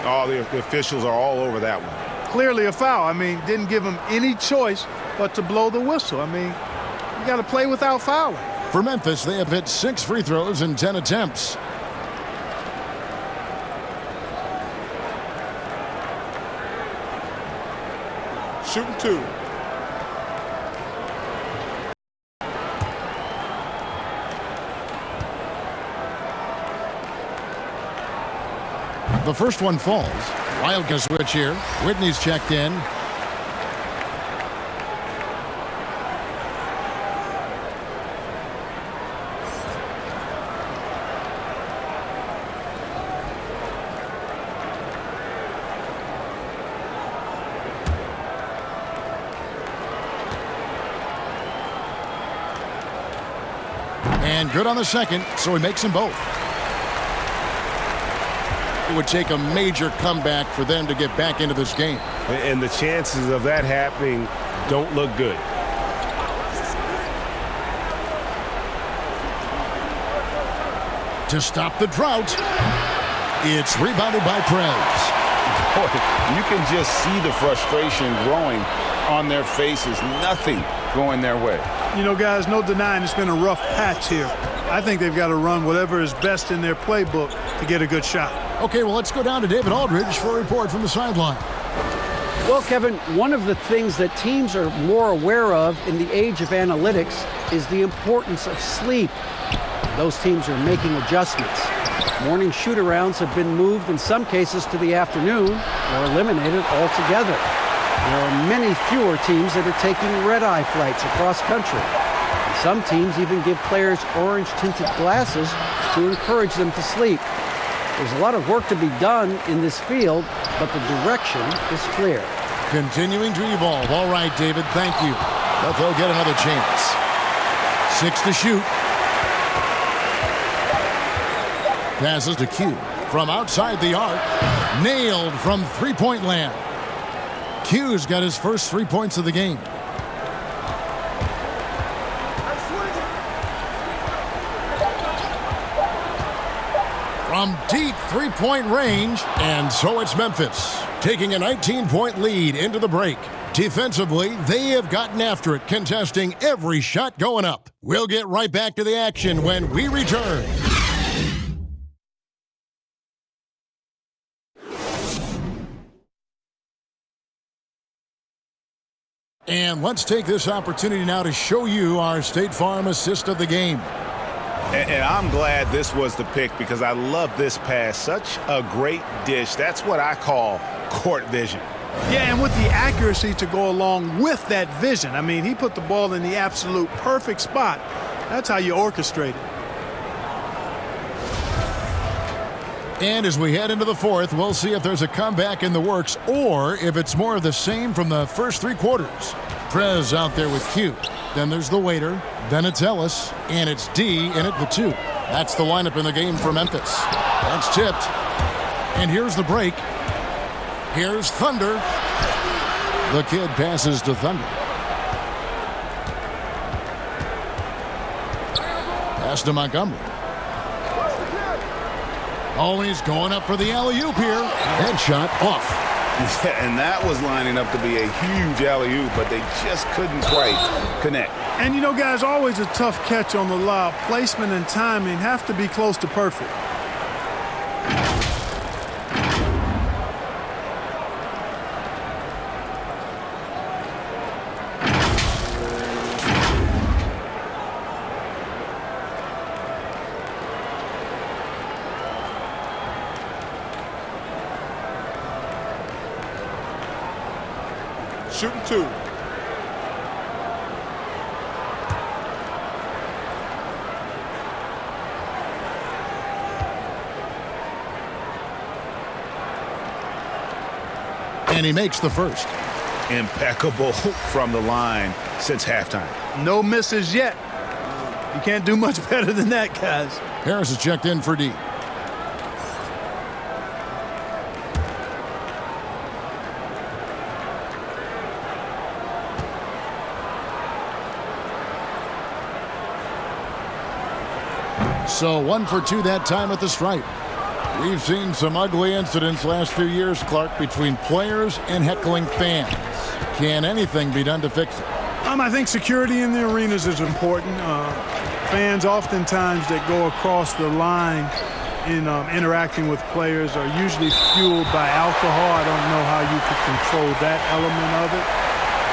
[SPEAKER 2] Oh, the officials are all over that one.
[SPEAKER 3] Clearly a foul. I mean, didn't give him any choice but to blow the whistle. I mean, you got to play without fouling.
[SPEAKER 1] For Memphis, they have hit 6 free throws in 10 attempts.
[SPEAKER 4] Shooting 2.
[SPEAKER 1] The first one falls. Wildcats switch here. Whitney's checked in. And good on the second, so he makes them both. It would take a major comeback for them to get back into this game.
[SPEAKER 10] And the chances of that happening don't look good.
[SPEAKER 1] To stop the drought, it's rebounded by Prez.
[SPEAKER 2] Boy, you can just see the frustration growing on their faces. Nothing going their way.
[SPEAKER 3] You know, guys, no denying it's been a rough patch here. I think they've got to run whatever is best in their playbook to get a good shot.
[SPEAKER 1] Okay, well, let's go down to David Aldridge for a report from the sideline.
[SPEAKER 5] Well, Kevin, one of the things that teams are more aware of in the age of analytics is the importance of sleep. Those teams are making adjustments. Morning shoot-arounds have been moved in some cases to the afternoon or eliminated altogether. There are many fewer teams that are taking red-eye flights across country. And some teams even give players orange-tinted glasses to encourage them to sleep. There's a lot of work to be done in this field, but the direction is clear.
[SPEAKER 1] Continuing to evolve. All right, David, thank you. But they'll get another chance. 6 to shoot. Passes to Q from outside the arc. Nailed from three-point land. Q's got his first 3 points of the game. From deep three-point range, and so it's Memphis, taking a 19-point lead into the break. Defensively, they have gotten after it, contesting every shot going up. We'll get right back to the action when we return. And let's take this opportunity now to show you our State Farm assist of the game.
[SPEAKER 2] And I'm glad this was the pick because I love this pass. Such a great dish. That's what I call court vision.
[SPEAKER 3] Yeah, and with the accuracy to go along with that vision. I mean, he put the ball in the absolute perfect spot. That's how you orchestrate it.
[SPEAKER 1] And as we head into the fourth, we'll see if there's a comeback in the works or if it's more of the same from the first 3 quarters. Prez out there with Q. Then there's the waiter. Then it's Ellis. And it's D in at the 2. That's the lineup in the game for Memphis. That's tipped. And here's the break. Here's Thunder. The kid passes to Thunder. Pass to Montgomery. Oh, he's going up for the alley-oop here. Headshot off.
[SPEAKER 2] Yeah, and that was lining up to be a huge alley-oop, but they just couldn't quite connect.
[SPEAKER 3] And you know, guys, always a tough catch on the lob. Placement and timing have to be close to perfect.
[SPEAKER 4] Shooting 2.
[SPEAKER 1] And he makes the first.
[SPEAKER 2] Impeccable from the line since halftime.
[SPEAKER 3] No misses yet. You can't do much better than that, guys.
[SPEAKER 1] Harris is checked in for D. So 1 for 2 that time at the stripe. We've seen some ugly incidents last few years, Clark, between players and heckling fans. Can anything be done to fix it?
[SPEAKER 3] I think security in the arenas is important. Fans oftentimes that go across the line in interacting with players are usually fueled by alcohol. I don't know how you could control that element of it.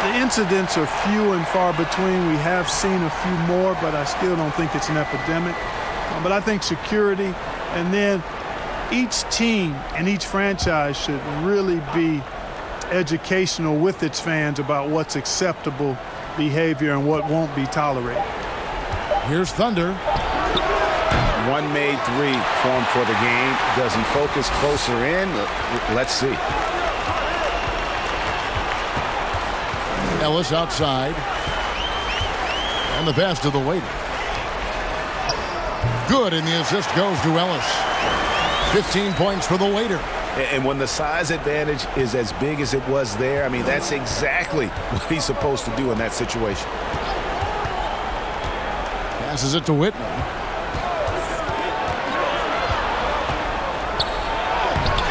[SPEAKER 3] The incidents are few and far between. We have seen a few more, but I still don't think it's an epidemic. But I think security, and then each team and each franchise should really be educational with its fans about what's acceptable behavior and what won't be tolerated.
[SPEAKER 1] Here's Thunder.
[SPEAKER 2] One made three formed for the game. Does he focus closer in? Let's see.
[SPEAKER 1] Ellis outside. And the pass to the waiter. Good, and the assist goes to Ellis. 15 points for the waiter.
[SPEAKER 2] And when the size advantage is as big as it was there, I mean, that's exactly what he's supposed to do in that situation.
[SPEAKER 1] Passes it to Whitney.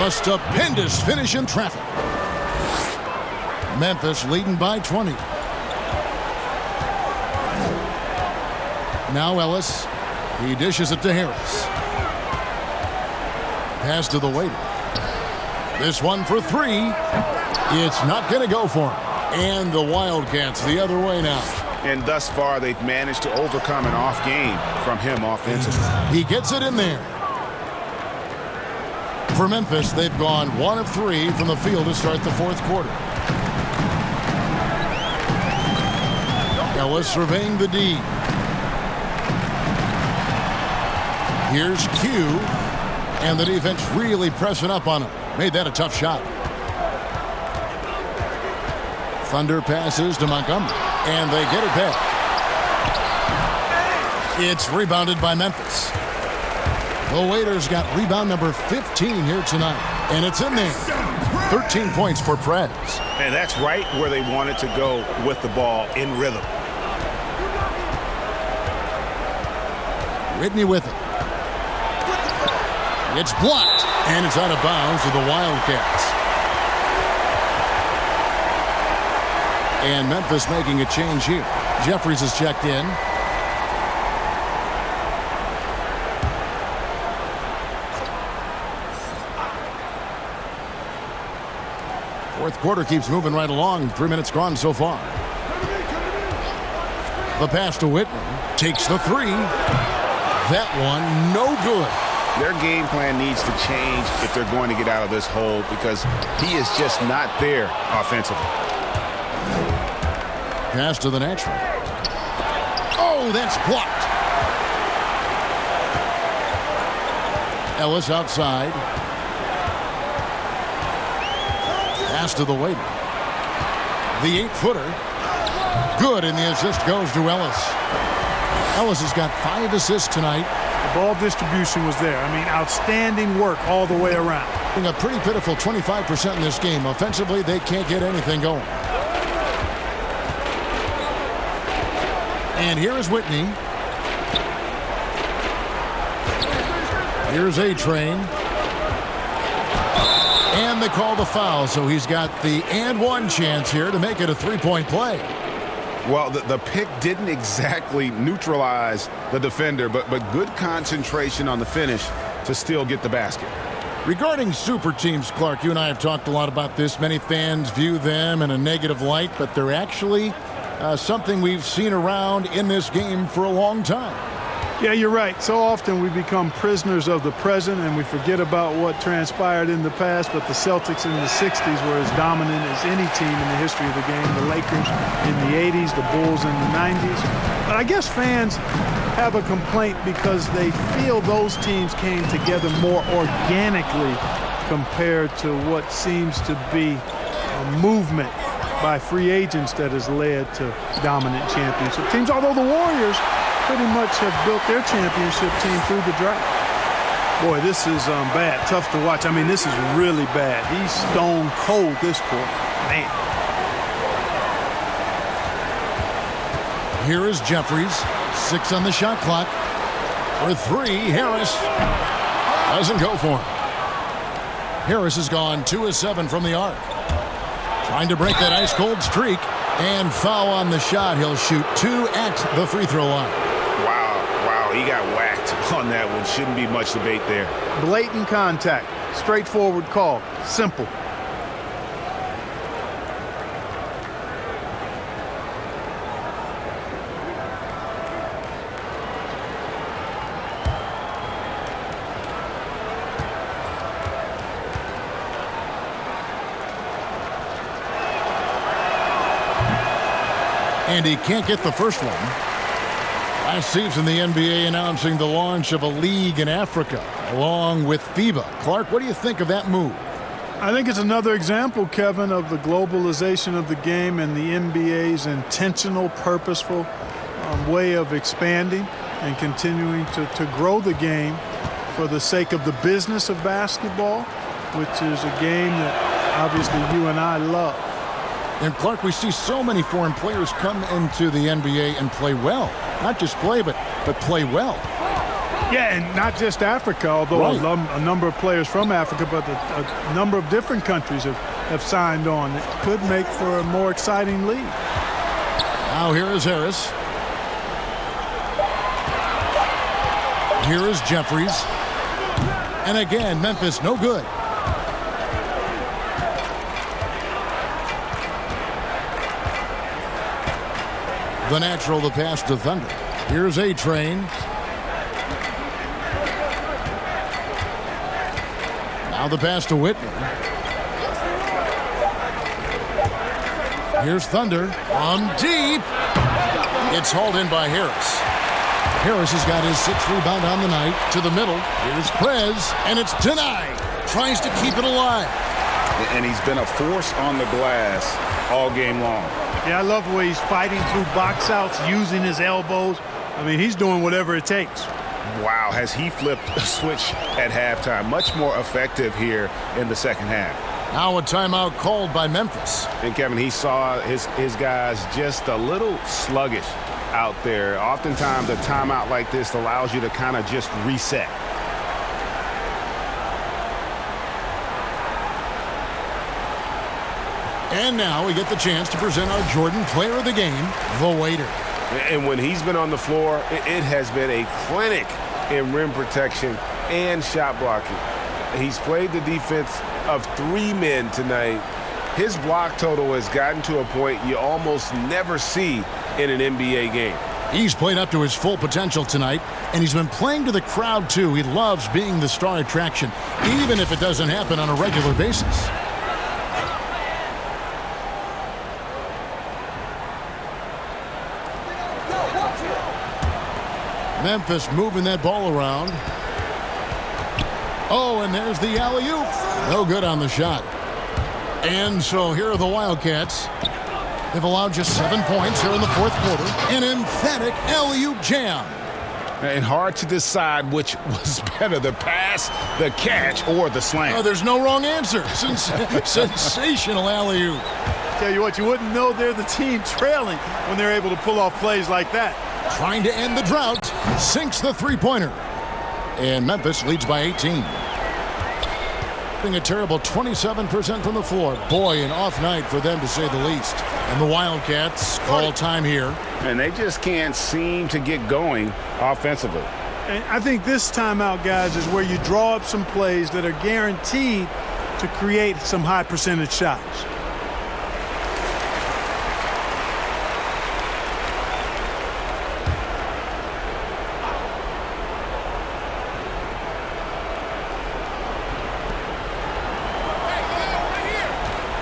[SPEAKER 1] A stupendous finish in traffic. Memphis leading by 20. Now Ellis. He dishes it to Harris. Pass to the waiter. This one for three. It's not going to go for him. And the Wildcats the other way now.
[SPEAKER 2] And thus far, they've managed to overcome an off game from him offensively.
[SPEAKER 1] He gets it in there. For Memphis, they've gone 1 of 3 from the field to start the fourth quarter. Ellis surveying the D. Here's Q, and the defense really pressing up on him. Made that a tough shot. Thunder passes to Montgomery, and they get it back. It's rebounded by Memphis. The Waiters got rebound number 15 here tonight, and it's in there. 13 points for Prez.
[SPEAKER 2] And that's right where they wanted to go with the ball, in rhythm.
[SPEAKER 1] Whitney with it. It's blocked, and it's out of bounds to the Wildcats. And Memphis making a change here. Jeffries has checked in. Fourth quarter keeps moving right along. 3 minutes gone so far. The pass to Whitney. Takes the three. That one, no good.
[SPEAKER 2] Their game plan needs to change if they're going to get out of this hole, because he is just not there offensively.
[SPEAKER 1] Pass to the natural. Oh, that's blocked. Ellis outside. Pass to the waiter. The 8-footer. Good, and the assist goes to Ellis. Ellis has got 5 assists tonight.
[SPEAKER 3] The ball distribution was there. I mean, outstanding work all the way around.
[SPEAKER 1] A pretty pitiful 25% in this game. Offensively, they can't get anything going. And here is Whitney. Here's A-Train. And they call the foul, so he's got the and one chance here to make it a three-point play.
[SPEAKER 2] Well, the pick didn't exactly neutralize the defender, but good concentration on the finish to still get the basket.
[SPEAKER 1] Regarding super teams, Clark, you and I have talked a lot about this. Many fans view them in a negative light, but they're actually something we've seen around in this game for a long time.
[SPEAKER 3] Yeah, you're right. So often we become prisoners of the present and we forget about what transpired in the past, but the Celtics in the 60s were as dominant as any team in the history of the game. The Lakers in the 80s, the Bulls in the 90s. But I guess fans have a complaint because they feel those teams came together more organically compared to what seems to be a movement by free agents that has led to dominant championship teams, although the Warriors pretty much have built their championship team through the draft. Boy, this is bad. Tough to watch. I mean, this is really bad. He's stone cold this quarter. Man.
[SPEAKER 1] Here is Jeffries. 6 on the shot clock. For 3, Harris doesn't go for him. Harris has gone 2 of 7 from the arc. Trying to break that ice-cold streak. And foul on the shot. He'll shoot 2 at the free throw line.
[SPEAKER 2] Wow, he got whacked on that one. Shouldn't be much debate there.
[SPEAKER 3] Blatant contact. Straightforward call. Simple.
[SPEAKER 1] And he can't get the first one. Last season, the NBA announcing the launch of a league in Africa, along with FIBA. Clark, what do you think of that move?
[SPEAKER 3] I think it's another example, Kevin, of the globalization of the game and the NBA's intentional, purposeful way of expanding and continuing to grow the game for the sake of the business of basketball, which is a game that obviously you and I love.
[SPEAKER 1] And Clark, we see so many foreign players come into the NBA and play well. Not just play, but play well.
[SPEAKER 3] Yeah, and not just Africa, although a number of players from Africa, but a number of different countries have signed on. It could make for a more exciting league.
[SPEAKER 1] Now here is Harris. Here is Jeffries. And again, Memphis no good. The natural to pass to Thunder. Here's A-Train. Now the pass to Whitney. Here's Thunder on deep. It's hauled in by Harris. Harris has got his 6th rebound on the night. To the middle. Here's Prez, and it's denied. Tries to keep it alive.
[SPEAKER 2] And he's been a force on the glass all game long.
[SPEAKER 3] Yeah, I love the way he's fighting through box outs, using his elbows. I mean, he's doing whatever it takes.
[SPEAKER 2] Wow, has he flipped a switch at halftime. Much more effective here in the second half.
[SPEAKER 1] Now a timeout called by Memphis.
[SPEAKER 2] And Kevin, he saw his guys just a little sluggish out there. Oftentimes a timeout like this allows you to kind of just reset.
[SPEAKER 1] And now we get the chance to present our Jordan Player of the Game, the waiter.
[SPEAKER 10] And when he's been on the floor, it has been a clinic in rim protection and shot blocking. He's played the defense of 3 men tonight. His block total has gotten to a point you almost never see in an NBA game.
[SPEAKER 1] He's played up to his full potential tonight, and he's been playing to the crowd, too. He loves being the star attraction, even if it doesn't happen on a regular basis. Memphis moving that ball around. Oh, and there's the alley-oop. No good on the shot. And so here are the Wildcats. They've allowed just 7 points here in the 4th quarter. An emphatic alley-oop jam.
[SPEAKER 2] And hard to decide which was better, the pass, the catch, or the slam.
[SPEAKER 1] Oh, there's no wrong answer. Sensational alley-oop.
[SPEAKER 3] Tell you what, you wouldn't know they're the team trailing when they're able to pull off plays like that.
[SPEAKER 1] Trying to end the drought, sinks the three-pointer. And Memphis leads by 18. Being a terrible 27% from the floor. Boy, an off night for them, to say the least. And the Wildcats call time here.
[SPEAKER 2] And they just can't seem to get going offensively.
[SPEAKER 3] And I think this timeout, guys, is where you draw up some plays that are guaranteed to create some high percentage shots.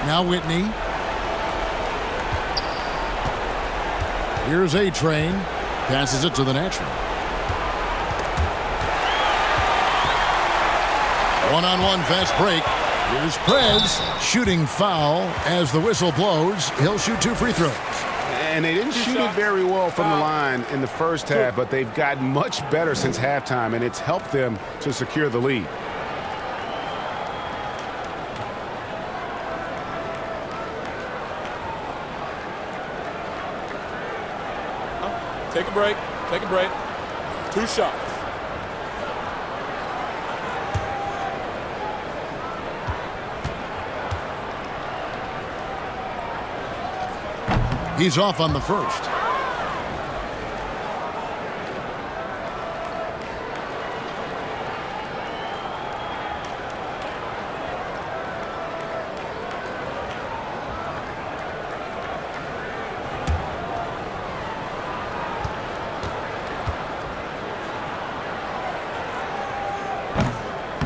[SPEAKER 1] Now Whitney. Here's A-Train. Passes it to the natural. One-on-one fast break. Here's Prez. Shooting foul as the whistle blows. He'll shoot 2 free throws.
[SPEAKER 2] And they didn't shoot it very well from the line in the first half, but they've gotten much better since halftime, and it's helped them to secure the lead.
[SPEAKER 4] Take a break. Take a break. 2 shots.
[SPEAKER 1] He's off on the first.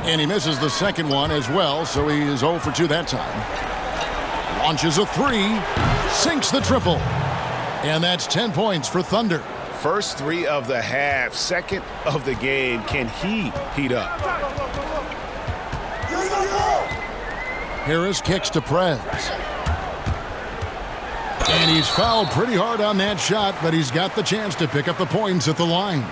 [SPEAKER 1] And he misses the second one as well, so he is 0 for 2 that time. Launches a 3, sinks the triple. And that's 10 points for Thunder.
[SPEAKER 2] First 3 of the half, second of the game. Can he heat up?
[SPEAKER 1] Harris kicks to Prez. And he's fouled pretty hard on that shot, but he's got the chance to pick up the points at the line.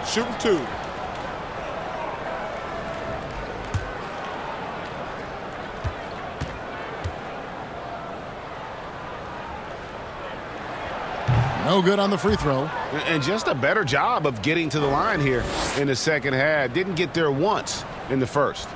[SPEAKER 10] Shooting 2.
[SPEAKER 1] No good on the free throw.
[SPEAKER 2] And just a better job of getting to the line here in the second half. Didn't get there once in the first.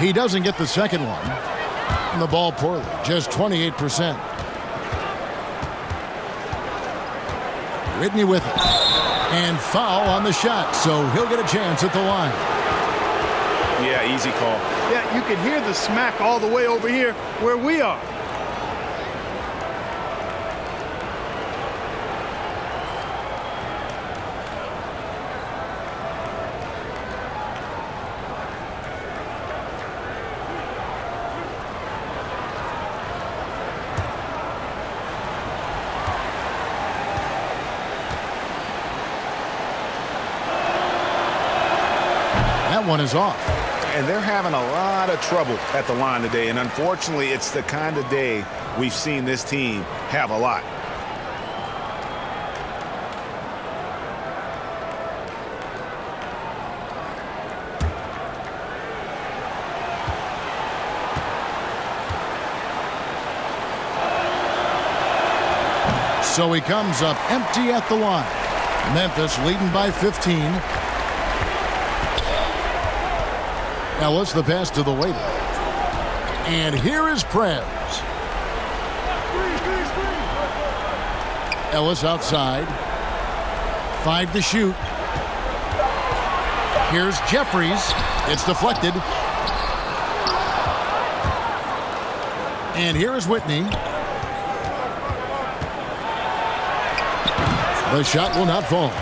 [SPEAKER 1] He doesn't get the second one. And the ball poorly, just 28%. Whitney with it. And foul on the shot, so he'll get a chance at the line.
[SPEAKER 2] Yeah, easy call.
[SPEAKER 3] Yeah, you can hear the smack all the way over here where we are.
[SPEAKER 1] That one is off.
[SPEAKER 2] And they're having a lot of trouble at the line today. And unfortunately, it's the kind of day we've seen this team have a lot.
[SPEAKER 1] So he comes up empty at the line. Memphis leading by 15. Ellis the pass to the waiter. And here is Prez. Ellis outside. 5 to shoot. Here's Jeffries. It's deflected. And here is Whitney. The shot will not fall.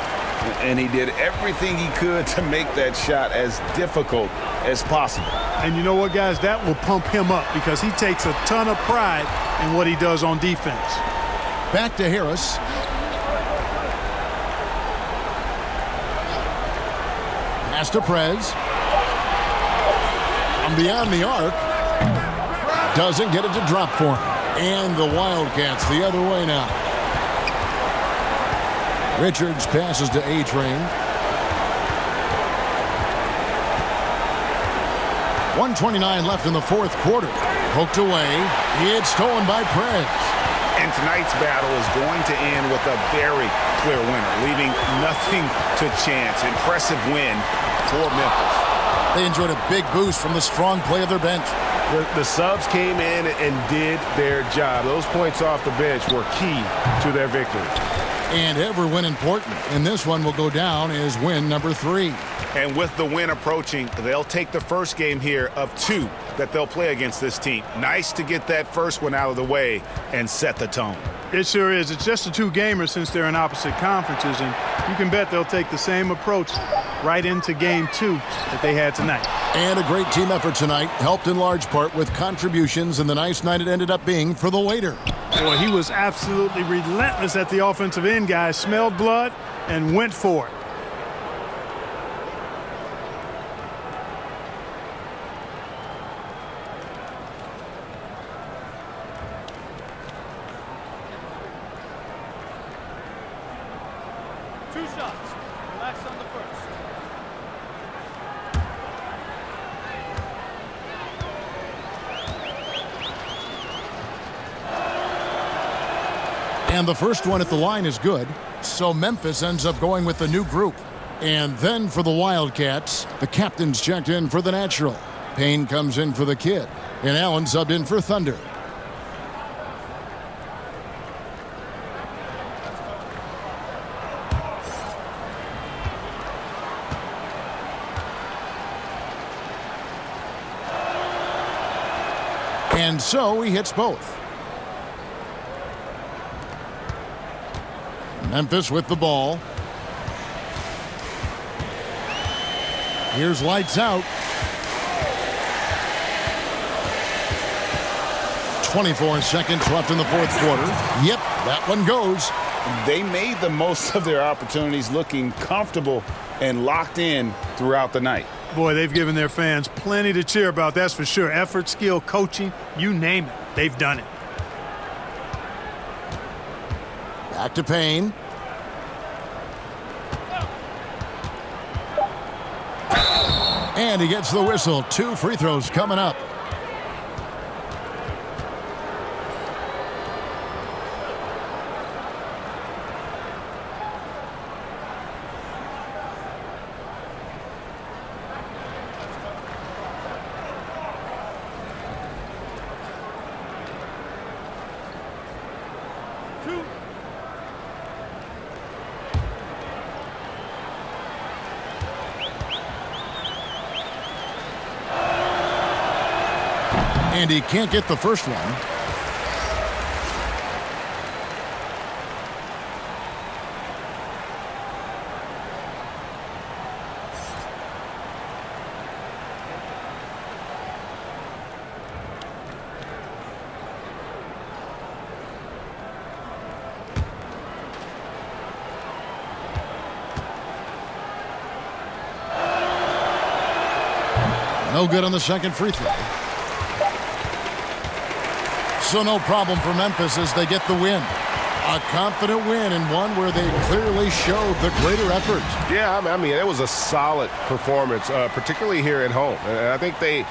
[SPEAKER 2] And he did everything he could to make that shot as difficult as possible.
[SPEAKER 3] And you know what, guys? That will pump him up because he takes a ton of pride in what he does on defense.
[SPEAKER 1] Back to Harris. Pass to Prez. From beyond the arc. Doesn't get it to drop for him. And the Wildcats the other way now. Richards passes to A-Train. 1:29 left in the fourth quarter. Poked away. It's stolen by Prez.
[SPEAKER 2] And tonight's battle is going to end with a very clear winner, leaving nothing to chance. Impressive win for Memphis.
[SPEAKER 1] They enjoyed a big boost from the strong play of their bench.
[SPEAKER 10] The subs came in and did their job. Those points off the bench were key to their victory.
[SPEAKER 1] And every win important. And this one will go down as win number 3.
[SPEAKER 2] And with the win approaching, they'll take the first game here of 2 that they'll play against this team. Nice to get that first one out of the way and set the tone.
[SPEAKER 3] It sure is. It's just a 2-gamer since they're in opposite conferences, and you can bet they'll take the same approach right into game 2 that they had tonight.
[SPEAKER 1] And a great team effort tonight, helped in large part with contributions, and the nice night it ended up being for the waiter.
[SPEAKER 3] Boy, he was absolutely relentless at the offensive end, guys. Smelled blood and went for it.
[SPEAKER 1] And the first one at the line is good, so Memphis ends up going with the new group. And then for the Wildcats, the captain's checked in for the natural. Payne comes in for the kid, and Allen subbed in for Thunder. And so he hits both. Memphis with the ball. Here's lights out. 24 seconds left in the fourth quarter. Yep, that one goes.
[SPEAKER 2] They made the most of their opportunities, looking comfortable and locked in throughout the night.
[SPEAKER 3] Boy, they've given their fans plenty to cheer about, that's for sure. Effort, skill, coaching, you name it, they've done it.
[SPEAKER 1] Back to Payne. And he gets the whistle. 2 free throws coming up. And he can't get the first one. No good on the second free throw. So no problem for Memphis as they get the win. A confident win and one where they clearly showed the greater effort.
[SPEAKER 10] Yeah, I mean, it was a solid performance, particularly here at home. And I think they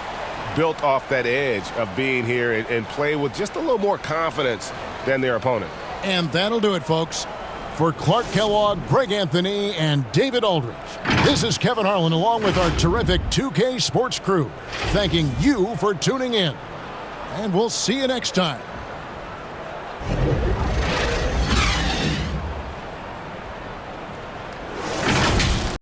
[SPEAKER 10] built off that edge of being here and play with just a little more confidence than their opponent.
[SPEAKER 1] And that'll do it, folks. For Clark Kellogg, Greg Anthony, and David Aldridge, this is Kevin Harlan along with our terrific 2K Sports crew, thanking you for tuning in. And we'll see you next time.